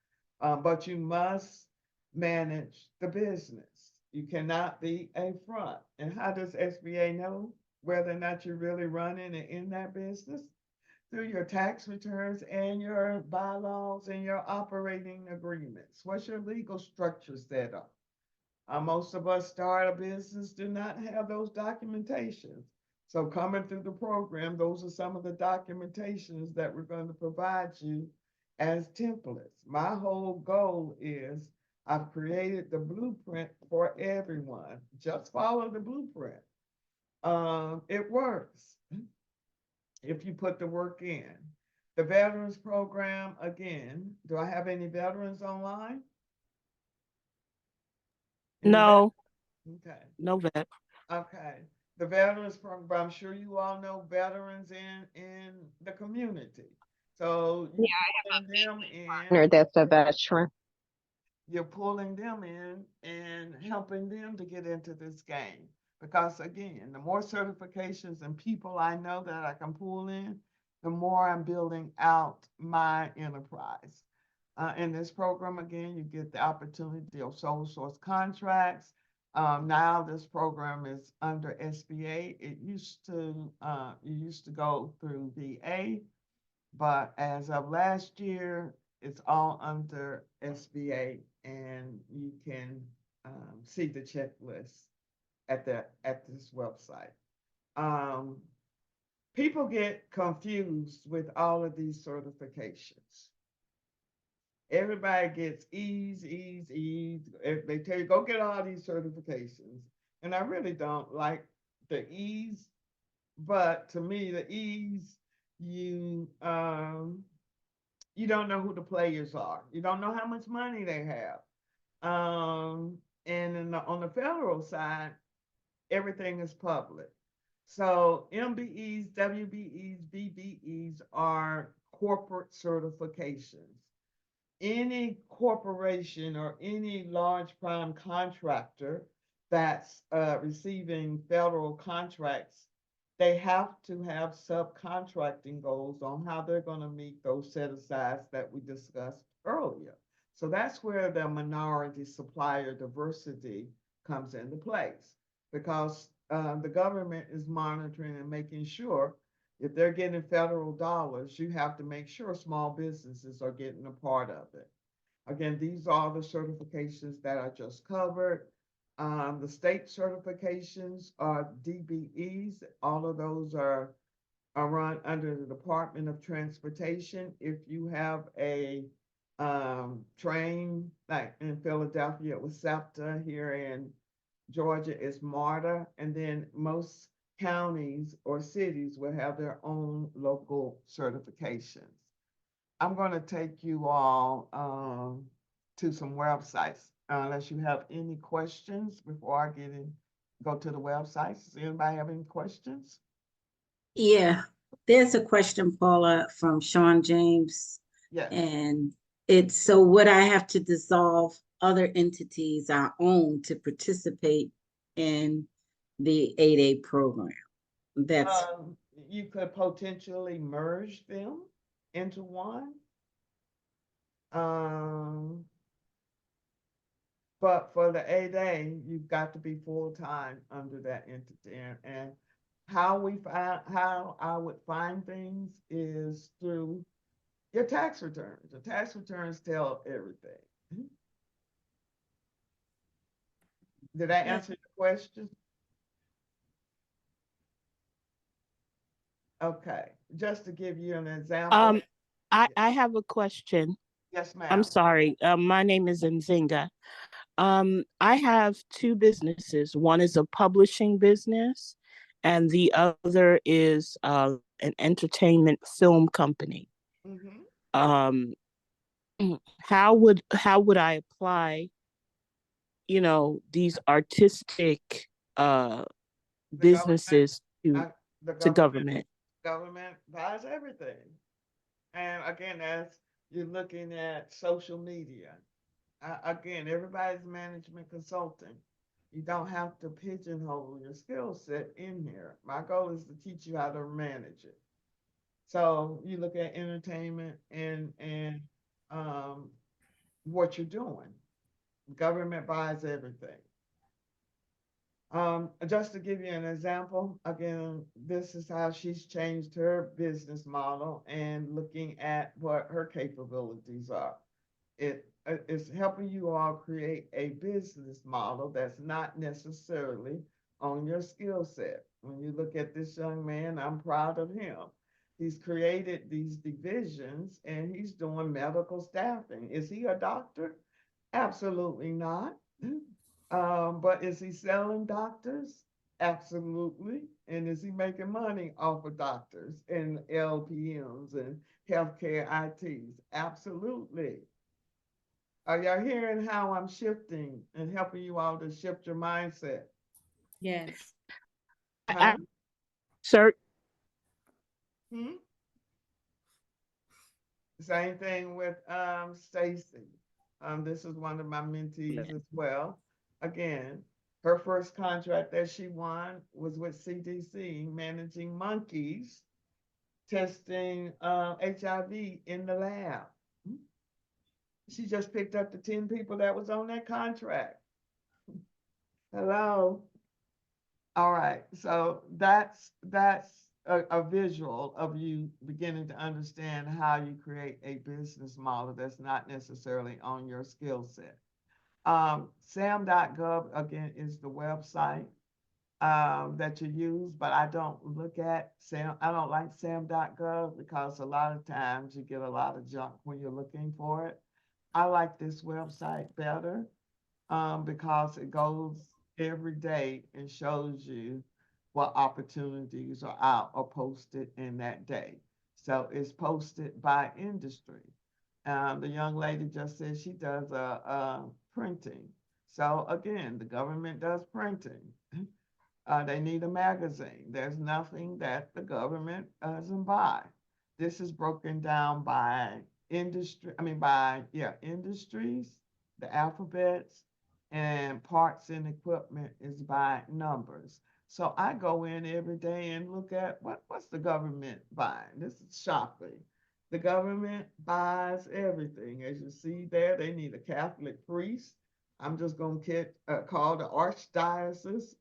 But you must manage the business. You cannot be a front. And how does SBA know whether or not you're really running and in that business? Through your tax returns and your bylaws and your operating agreements. What's your legal structure set up? Most of us start a business do not have those documentations. So coming through the program, those are some of the documentations that we're going to provide you as templates. My whole goal is I've created the blueprint for everyone. Just follow the blueprint. It works if you put the work in. The veterans program, again, do I have any veterans online? Any No, Okay, no vet. okay. The veterans program, I'm sure you all know veterans in the community. So Yeah, you're pulling them partner in, that's a veteran. you're pulling them in and helping them to get into this game. Because again, the more certifications and people I know that I can pull in, the more I'm building out my enterprise. In this program, again, you get the opportunity of sole source contracts. Now this program is under SBA. It used to, you used to go through VA, but as of last year, it's all under SBA, and you can see the checklist at this website. People get confused with all of these certifications. Everybody gets E's. If they tell you, go get all these certifications. And I really don't like the E's, but to me, the E's, you don't know who the players are. You don't know how much money they have. And on the federal side, everything is public. So MBEs, WBEs, BBEs are corporate certifications. Any corporation or any large prime contractor that's receiving federal contracts, they have to have subcontracting goals on how they're going to meet those set asides that we discussed earlier. So that's where the minority supplier diversity comes into place, because the government is monitoring and making sure if they're getting federal dollars, you have to make sure small businesses are getting a part of it. Again, these are the certifications that I just covered. The state certifications are DBEs. All of those are run under the Department of Transportation. If you have a train, like in Philadelphia, it was SEPTA, here in Georgia is MARTA, and then most counties or cities will have their own local certifications. I'm going to take you all to some websites, unless you have any questions before I go to the websites. Does anybody have any questions? Yeah, there's a question, Paula, from Sean James. Yes. And it's, so would I have to dissolve other entities I own to participate in the 8A program? That's You could potentially merge them into one. But for the 8A, you've got to be full-time under that entity. And how I would find things is through your tax returns. Your tax returns tell everything. Did I answer your question? Okay, just to give you an example. I have a question. Yes, ma'am. I'm sorry. My name is Nzinga. I have two businesses. One is a publishing business, and the other is an entertainment film company. Mm-hmm. How would I apply, these artistic businesses to? The to government. government buys everything. And again, as you're looking at social media, again, everybody's management consulting. You don't have to pigeonhole your skill set in here. My goal is to teach you how to manage it. So you look at entertainment and what you're doing. Government buys everything. Just to give you an example, again, this is how she's changed her business model and looking at what her capabilities are. It's helping you all create a business model that's not necessarily on your skill set. When you look at this young man, I'm proud of him. He's created these divisions and he's doing medical staffing. Is he a doctor? Absolutely not. But is he selling doctors? Absolutely. And is he making money off of doctors and LPMs and healthcare ITs? Absolutely. Are y'all hearing how I'm shifting and helping you all to shift your mindset? Yes. Huh? Sir, Hmm? Same thing with Stacy. This is one of my mentees as well. Again, her first contract that she won was with CDC, managing monkeys, testing HIV in the lab. She just picked up the 10 people that was on that contract. Hello. All right, so that's a visual of you beginning to understand how you create a business model that's not necessarily on your skill set. SAM.gov, again, is the website that you use, but I don't look at SAM. I don't like SAM.gov because a lot of times you get a lot of junk when you're looking for it. I like this website better because it goes every day and shows you what opportunities are out or posted in that day. So it's posted by industry. The young lady just said she does printing. So again, the government does printing. They need a magazine. There's nothing that the government doesn't buy. This is broken down by industries, the alphabets, and parts and equipment is by numbers. So I go in every day and look at what's the government buying. This is shopping. The government buys everything. As you see there, they need a Catholic priest. I'm just going to call the archdiocese.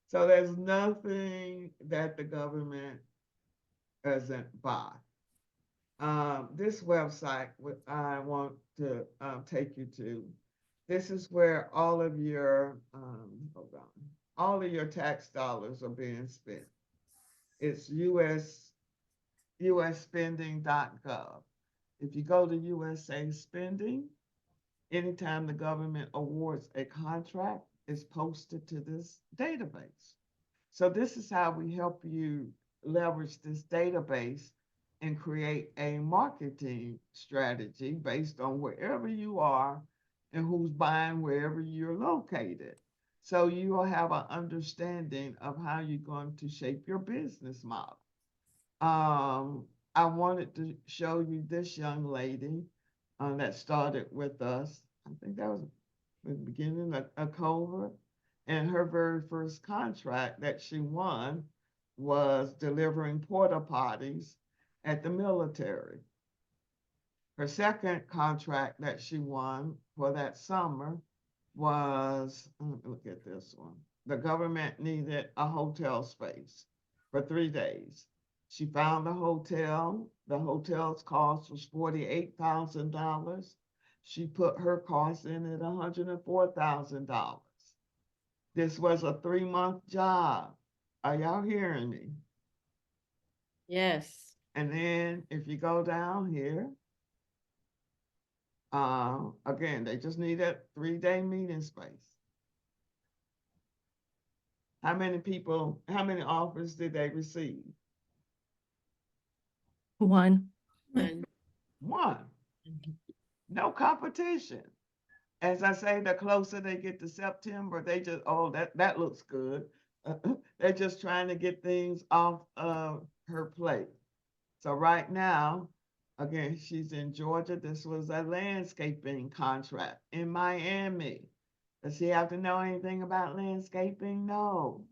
So there's nothing that the government doesn't buy. This website, what I want to take you to, this is where all of your tax dollars are being spent. It's usspending.gov. If you go to USA Spending, anytime the government awards a contract, it's posted to this database. So this is how we help you leverage this database and create a marketing strategy based on wherever you are and who's buying wherever you're located. So you will have an understanding of how you're going to shape your business model. I wanted to show you this young lady that started with us. I think that was the beginning of COVID. And her very first contract that she won was delivering porta potties at the military. Her second contract that she won for that summer was, look at this one. The government needed a hotel space for 3 days. She found a hotel. The hotel's cost was $48,000. She put her cost in at $104,000. This was a 3-month job. Are y'all hearing me? Yes. And then if you go down here, again, they just need a 3-day meeting space. How many offers did they receive? One. One. No competition. As I say, the closer they get to September, they just, that looks good. They're just trying to get things off of her plate. So right now, again, she's in Georgia. This was a landscaping contract in Miami. Does she have to know anything about landscaping? No.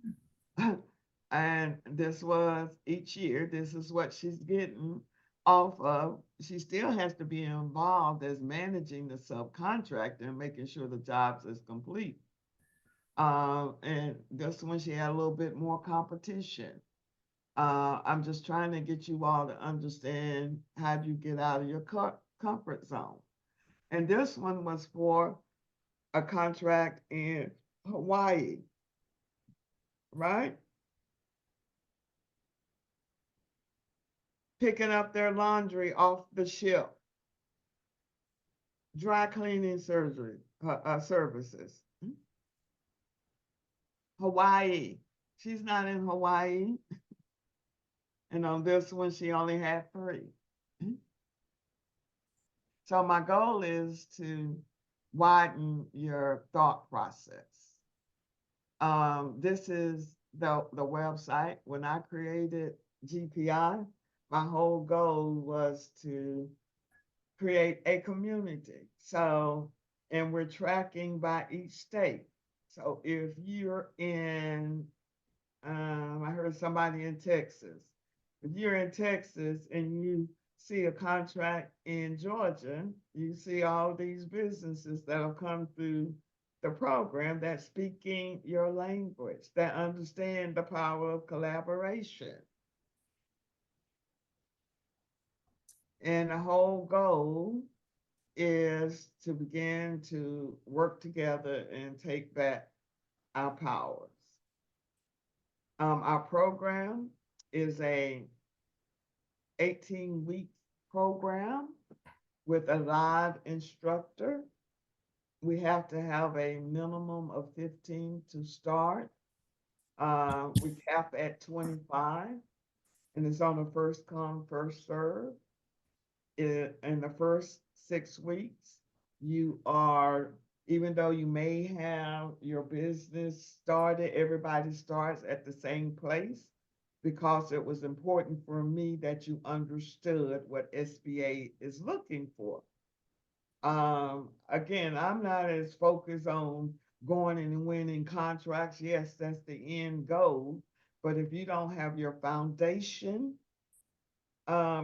And this was each year, this is what she's getting off of. She still has to be involved as managing the subcontractor and making sure the jobs is complete. And this one, she had a little bit more competition. I'm just trying to get you all to understand how you get out of your comfort zone. And this one was for a contract in Hawaii, right? Picking up their laundry off the ship, dry cleaning surgery services. Hawaii. She's not in Hawaii. And on this one, she only had 3. So my goal is to widen your thought process. This is the website. When I created GPI, my whole goal was to create a community. So, and we're tracking by each state. So if you're in, I heard somebody in Texas. If you're in Texas and you see a contract in Georgia, you see all these businesses that'll come through the program that's speaking your language, that understand the power of collaboration. And the whole goal is to begin to work together and take back our powers. Our program is a 18-week program with a live instructor. We have to have a minimum of 15 to start. We cap at 25, and it's on a first come, first serve. In the first 6 weeks, you are, even though you may have your business started, everybody starts at the same place, because it was important for me that you understood what SBA is looking for. Again, I'm not as focused on going and winning contracts. Yes, that's the end goal. But if you don't have your foundation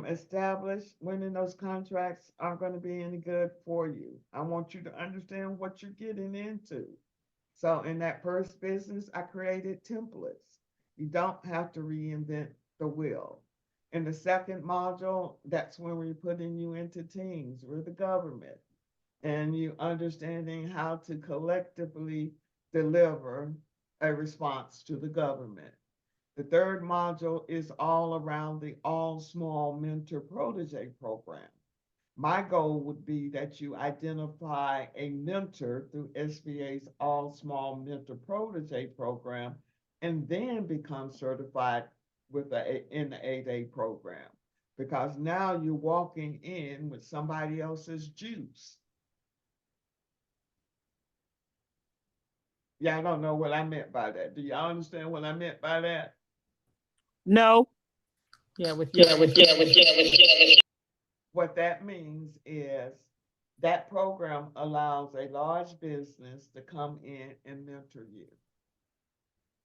established, winning those contracts aren't going to be any good for you. I want you to understand what you're getting into. So in that first business, I created templates. You don't have to reinvent the wheel. In the second module, that's when we're putting you into teams. We're the government, and you understanding how to collectively deliver a response to the government. The third module is all around the All Small Mentor Protege program. My goal would be that you identify a mentor through SBA's All Small Mentor Protege program, and then become certified with in the 8A program. Because now you're walking in with somebody else's juice. Yeah, I don't know what I meant by that. Do y'all understand what I meant by that? No. What that means is that program allows a large business to come in and mentor you.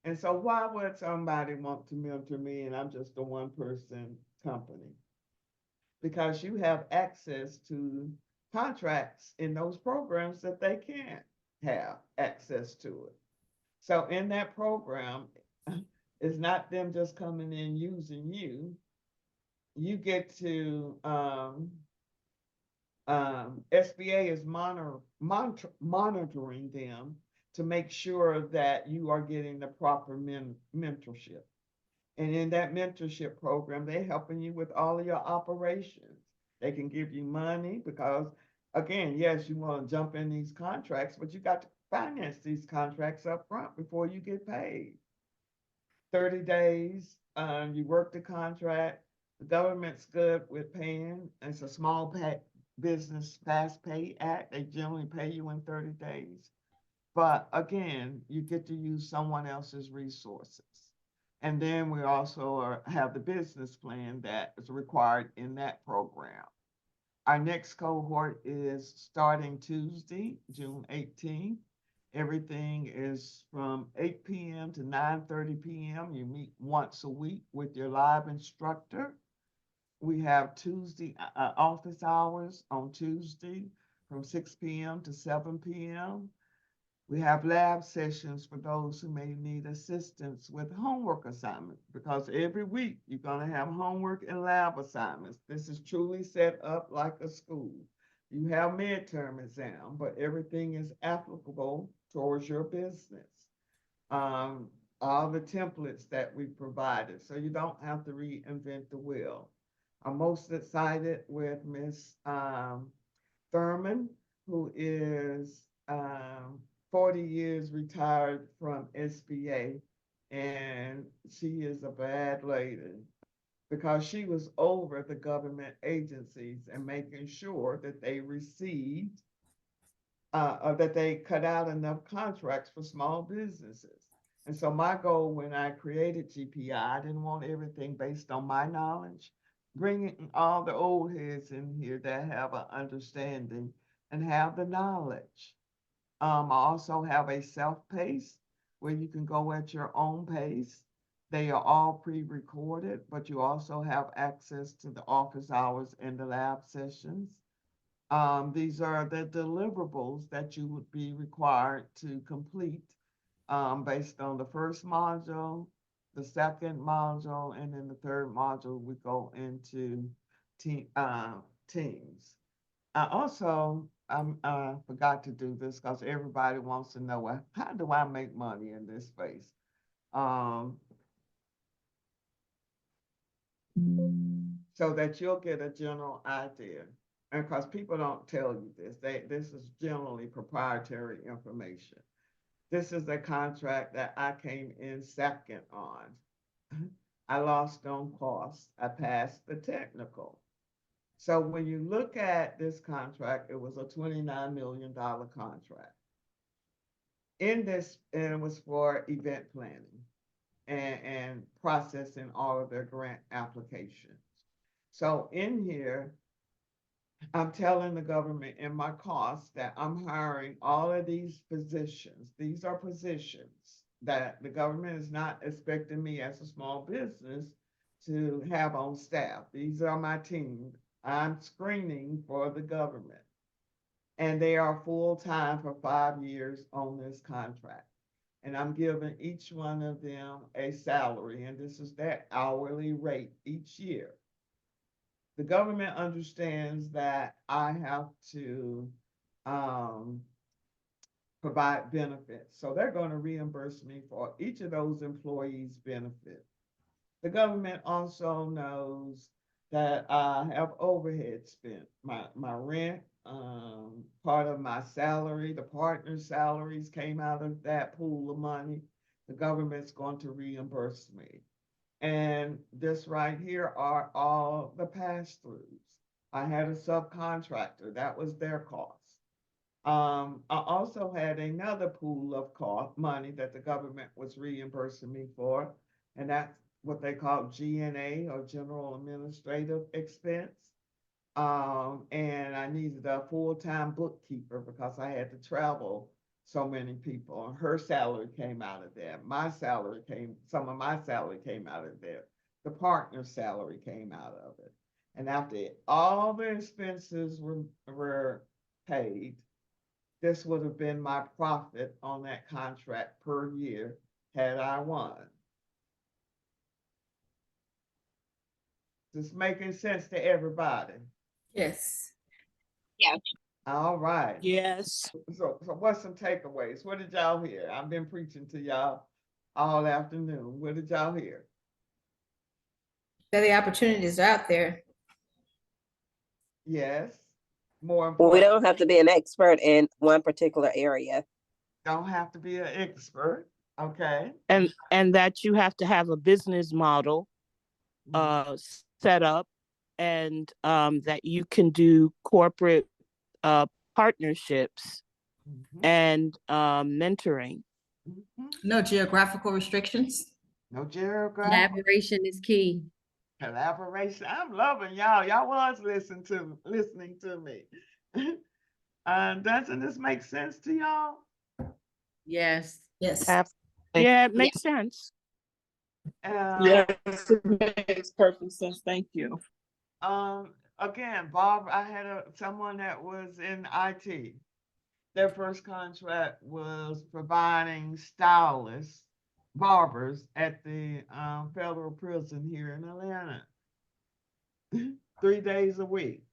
And so why would somebody want to mentor me and I'm just a one-person company? Because you have access to contracts in those programs that they can't have access to it. So in that program, it's not them just coming in using you. You get to, SBA is monitoring them to make sure that you are getting the proper mentorship. And in that mentorship program, they're helping you with all of your operations. They can give you money because, again, yes, you want to jump in these contracts, but you got to finance these contracts up front before you get paid. 30 days, you work the contract. The government's good with paying. It's a small business fast pay act. They generally pay you in 30 days. But again, you get to use someone else's resources. And then we also have the business plan that is required in that program. Our next cohort is starting Tuesday, June 18th. Everything is from 8 p.m. to 9:30 p.m. You meet once a week with your live instructor. We have Tuesday office hours on Tuesday from 6 p.m. to 7 p.m. We have lab sessions for those who may need assistance with homework assignments, because every week you're going to have homework and lab assignments. This is truly set up like a school. You have midterm exam, but everything is applicable towards your business. All the templates that we provided, so you don't have to reinvent the wheel. I'm most excited with Miss Thurman, who is 40 years retired from SBA, and she is a bad lady because she was over the government agencies and making sure that they received or that they cut out enough contracts for small businesses. And so my goal when I created GPI, I didn't want everything based on my knowledge, bringing all the old heads in here that have an understanding and have the knowledge. I also have a self-pace where you can go at your own pace. They are all pre-recorded, but you also have access to the office hours and the lab sessions. These are the deliverables that you would be required to complete based on the first module, the second module, and then the third module, we go into teams. I also forgot to do this because everybody wants to know, well, how do I make money in this space? So that you'll get a general idea. And because people don't tell you this, this is generally proprietary information. This is a contract that I came in second on. I lost on cost. I passed the technical. So when you look at this contract, it was a $29 million contract. In this, and it was for event planning and processing all of their grant applications. So in here, I'm telling the government in my costs that I'm hiring all of these positions. These are positions that the government is not expecting me as a small business to have on staff. These are my team. I'm screening for the government. And they are full-time for 5 years on this contract. And I'm giving each one of them a salary, and this is their hourly rate each year. The government understands that I have to provide benefits. So they're going to reimburse me for each of those employees' benefits. The government also knows that I have overhead spent, my rent, part of my salary, the partner's salaries came out of that pool of money. The government's going to reimburse me. And this right here are all the pass-throughs. I had a subcontractor, that was their cost. I also had another pool of cost money that the government was reimbursing me for, and that's what they call G&A, or general administrative expense. And I needed a full-time bookkeeper because I had to travel so many people, and her salary came out of there. Some of my salary came out of there. The partner's salary came out of it. And after all the expenses were paid, this would have been my profit on that contract per year had I won. Just making sense to everybody. Yes. Yeah. All right. Yes. So what's some takeaways? What did y'all hear? I've been preaching to y'all all afternoon. What did y'all hear? That the opportunities are out there. Yes. More We important, don't have to be an expert in one particular area. don't have to be an expert. Okay. And that you have to have a business model set up, and that you can do corporate partnerships and mentoring. No geographical restrictions. No geographic Collaboration is key. collaboration. I'm loving y'all. Y'all was listening to me. Doesn't this make sense to y'all? Yes. Yes. Yeah, it makes sense. Yes, it makes perfect sense. Thank you. Again, Bob, I had someone that was in IT. Their first contract was providing stylists, barbers at the federal prison here in Atlanta. 3 days a week.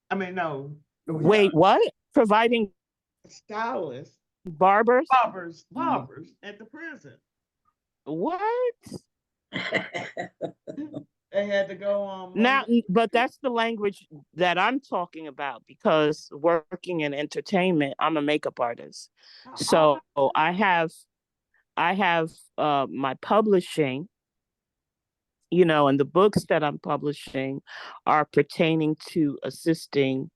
I mean, no. Wait, what? Providing Stylists, barbers? barbers at the prison. What? They had to go on Now, Monday. but that's the language that I'm talking about, because working in entertainment, I'm a makeup artist. So I have my publishing, and the books that I'm publishing are pertaining to assisting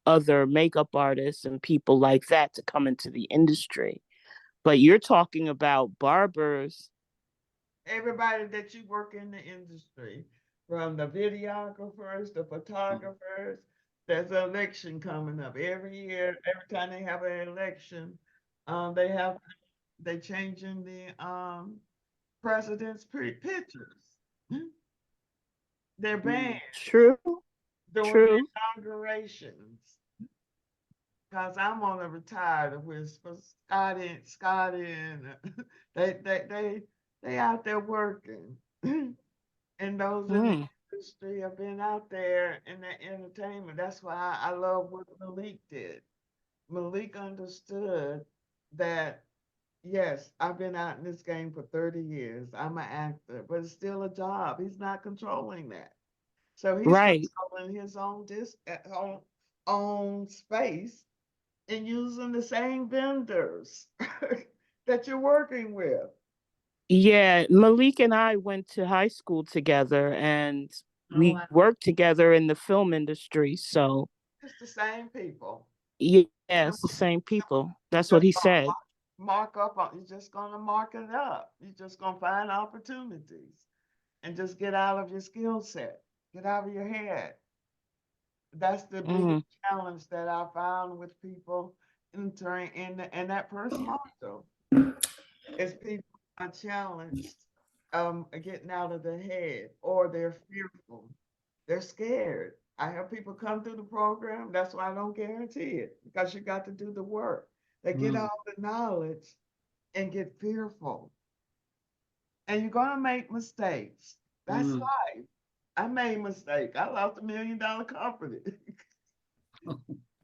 other makeup artists and people like that to come into the industry. But you're talking about barbers. Everybody that you work in the industry, from the videographers, the photographers. There's an election coming up every year. Every time they have an election, they changing the president's pictures. They're banned True. during the inaugurations. Cause I'm on a retired with Scotty and they out there working. And those in the industry have been out there in the entertainment. That's why I love what Malik did. Malik understood that, yes, I've been out in this game for 30 years. I'm an actor, but it's still a job. He's not controlling that. So he's controlling his own space and using the same vendors that you're working with. Yeah, Malik and I went to high school together, and we worked together in the film industry. So it's the same people. Yes, the same people. That's what he said. Mark up on. You're just gonna mark it up. You're just gonna find opportunities, and just get out of your skill set. Get out of your head. That's the biggest challenge that I found with people entering in that first module. Is people are challenged getting out of their head, or they're fearful. They're scared. I have people come through the program. That's why I don't guarantee it, because you got to do the work. They get all the knowledge and get fearful. And you're gonna make mistakes. That's life. I made mistakes. I lost $1 million company.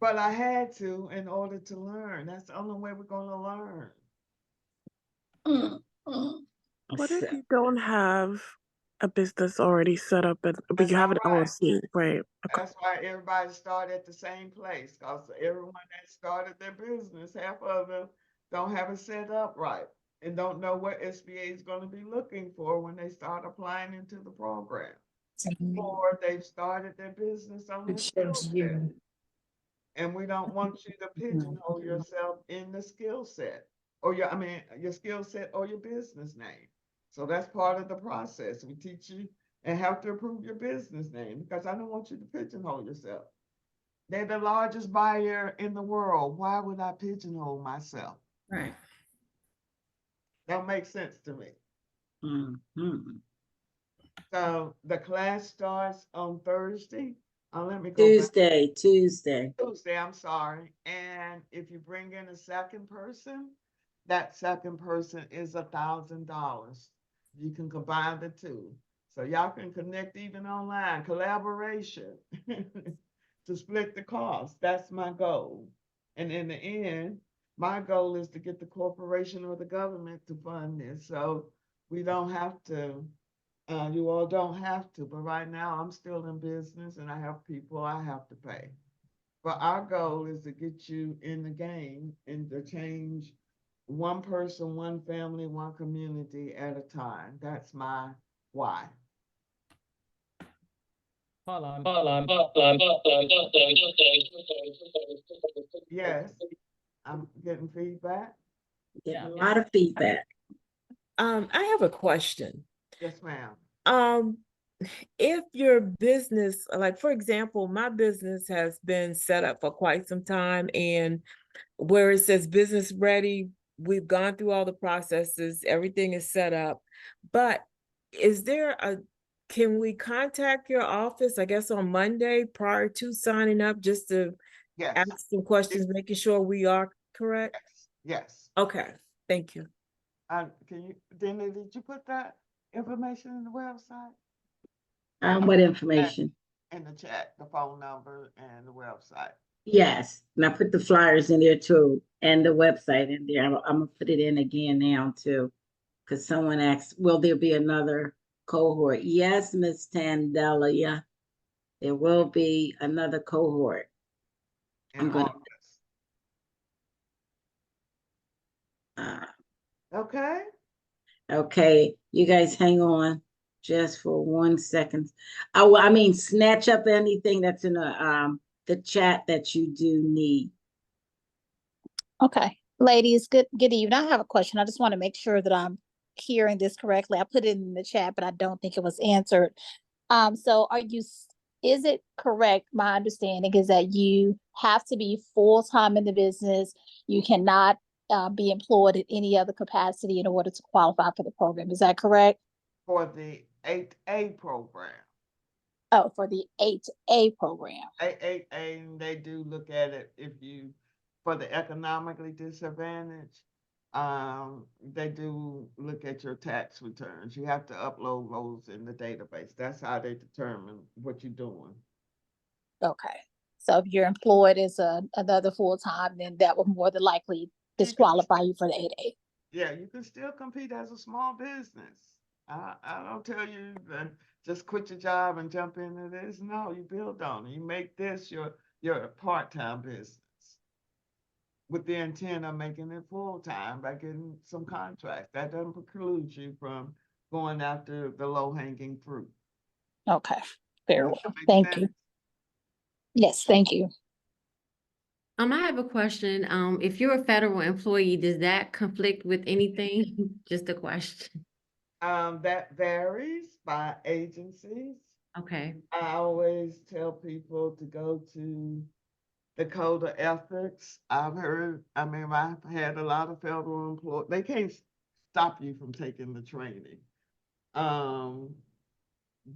But I had to in order to learn. That's the only way we're gonna learn. What if you don't have a business already set up, but you have an LLC, right? That's why everybody started at the same place, because everyone that started their business, half of them don't have it set up right and don't know what SBA is going to be looking for when they start applying into the program. Or they've started their business on their skill set. And we don't want you to pigeonhole yourself in the skill set, or your skill set or your business name. So that's part of the process. We teach you and have to approve your business name, because I don't want you to pigeonhole yourself. They're the largest buyer in the world. Why would I pigeonhole myself? Right. That makes sense to me. So the class starts on Thursday. Let me go Tuesday. Tuesday, I'm sorry. And if you bring in a second person, that second person is $1,000. You can combine the two. So y'all can connect even online, collaboration to split the cost. That's my goal. And in the end, my goal is to get the corporation or the government to fund this. So we don't have to, you all don't have to, but right now I'm still in business and I have people I have to pay. But our goal is to get you in the game and to change one person, one family, one community at a time. That's my why. Yes. I'm getting feedback. Getting a lot of feedback. I have a question. Yes, ma'am. Um, if your business, like for example, my business has been set up for quite some time, and where it says business ready, we've gone through all the processes, everything is set up. But is there can we contact your office, I guess, on Monday prior to signing up, just to Yes, ask some questions, making sure we are correct? yes. Okay, thank you. Can you, Dina, did you put that information in the website? What information? In the chat, the phone number and the website. Yes, and I put the flyers in there too, and the website in there. I'm gonna put it in again now too. Because someone asked, will there be another cohort? Yes, Miss Tandela, yeah. There will be another cohort. In I'm gonna August. uh, Okay. okay, you guys hang on just for 1 second. Oh, I mean, snatch up anything that's in the chat that you do need. Okay, ladies, good evening. I have a question. I just want to make sure that I'm hearing this correctly. I put it in the chat, but I don't think it was answered. So is it correct? My understanding is that you have to be full-time in the business. You cannot be employed in any other capacity in order to qualify for the program. Is that correct? For the 8A program. Oh, for the 8A program. 8A, they do look at it for the economically disadvantaged, they do look at your tax returns. You have to upload those in the database. That's how they determine what you're doing. Okay. So if you're employed as another full-time, then that would more than likely disqualify you for the 8A. Yeah, you can still compete as a small business. I don't tell you that just quit your job and jump into this. No, you build on it. You make this your part-time business with the intent of making it full-time by getting some contracts. That doesn't preclude you from going after the low-hanging fruit. Okay, very Does well. that make Thank sense? you. Yes, thank you. I have a question. If you're a federal employee, does that conflict with anything? Just a question. That varies by agencies. Okay. I always tell people to go to the code of ethics. I've had a lot of federal employees. They can't stop you from taking the training.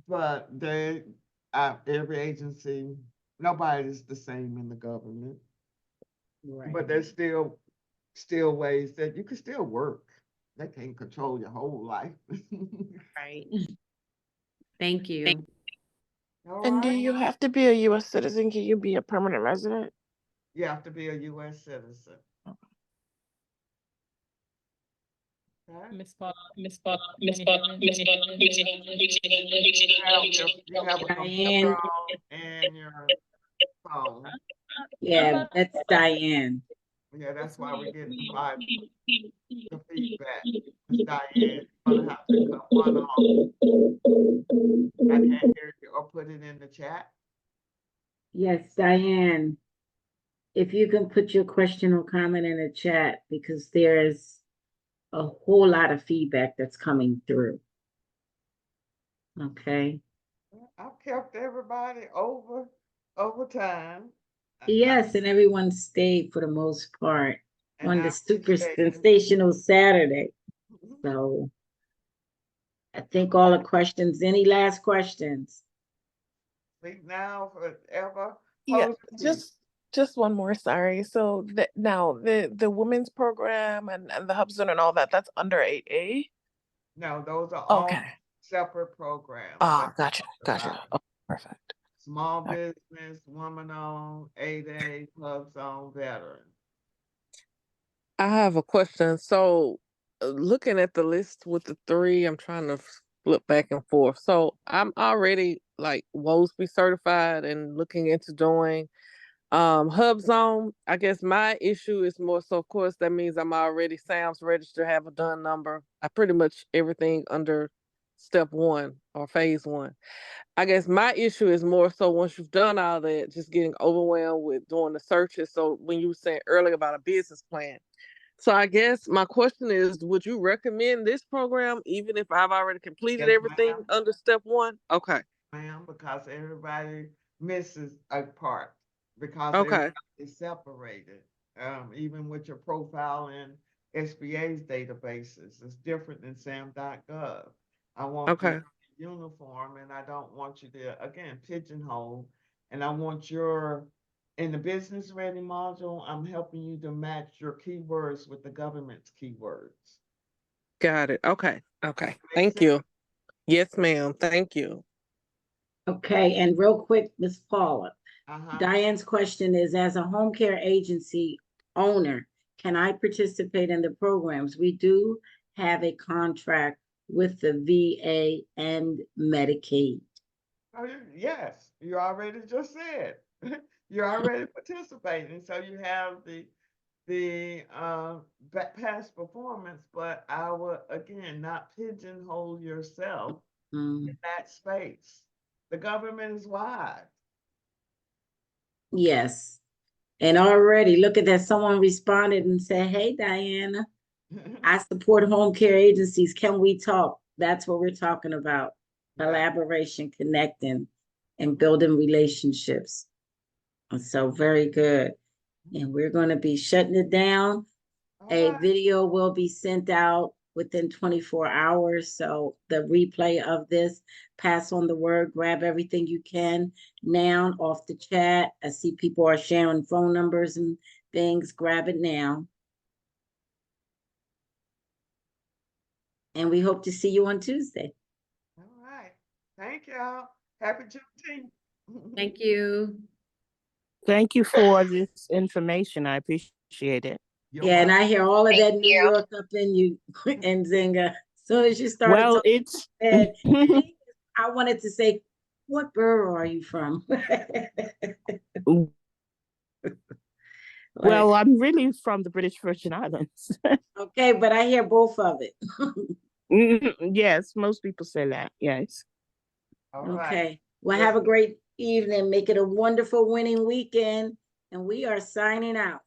But every agency, nobody's the same in the government. Right. But there's still ways that you can still work. They can't control your whole life. Right. Thank you. All And do right. you have to be a U.S. citizen? Can you be a permanent resident? You have to be a U.S. citizen. Okay. Miss Paula, can you hear me? You have a Diane. computer on and your phone. Yeah, that's Diane. Yeah, that's why we get the feedback. Miss Diane, you're gonna have to cut one off. I can't hear you, or put it in the chat. Yes, Diane. If you can put your question or comment in the chat, because there's a whole lot of feedback that's coming through. Okay. I've kept everybody over time. Yes, and everyone stayed for the most part And on I the super appreciate it. sensational Saturday. So I think all the questions. Any last questions? Speak now, forever. Yeah, Close the just one more. Sorry. So now the women's program and the HUBZone and all that, that's under 8A. No, those are all Okay. separate programs. Ah, that gotcha. we talked Gotcha. about. Oh, perfect. Small Okay. business, woman-owned, 8A, HUBZone, veteran. I have a question. So, looking at the list with the three, I'm trying to flip back and forth. So, I'm already like WOSB certified and looking into doing HUBZone. I guess my issue is more so, of course, that means I'm already SAMS registered, have a DUN number. I pretty much everything under step one or phase one. I guess my issue is more so once you've done all that, just getting overwhelmed with doing the searches. So when you were saying earlier about a business plan, so I guess my question is, would you recommend this program even if I've already completed Yes, everything ma'am. under step one? Okay. Ma'am, because everybody misses a part because Okay. everybody is separated. Even with your profile in SBA's databases, it's different than SAM.gov. I want you Okay. to be uniform, and I don't want you to, again, pigeonhole. And I want your, in the business ready module, I'm helping you to match your keywords with the government's keywords. Got it. Okay. Okay. Make Thank sense? you. Yes, ma'am. Thank you. Okay, and real quick, Miss Paula, Uh-huh. Diane's question is, as a home care agency owner, can I participate in the programs? We do have a contract with the VA and Medicaid. Oh, yes, you already just said. You're already participating, so you have the past performance, but I would again not pigeonhole yourself in that space. The government is wide. Yes. And already, look at that, someone responded and said, hey, Diana, I support home care agencies. Can we talk? That's what we're talking about. Collaboration, connecting, and building relationships. And so very good. And we're going to be shutting it down. A video will be sent out within 24 hours. So the replay of this, pass on the word, grab everything you can now off the chat. I see people are sharing phone numbers and things. Grab it now. And we hope to see you on Tuesday. All right. Thank y'all. Happy Juneteenth. Thank you. Thank you for this information. I appreciate it. Yeah, and I hear all of that Thank New you. York up in you and Zinga. As soon as you started Well, talking, it's I wanted to say, what borough are you from? well, I'm really from the British Virgin Islands. Okay, but I hear both of it. Yes, most people say that. Yes. All right. Okay. Well, have a great evening. Make it a wonderful winning weekend. And we are signing out.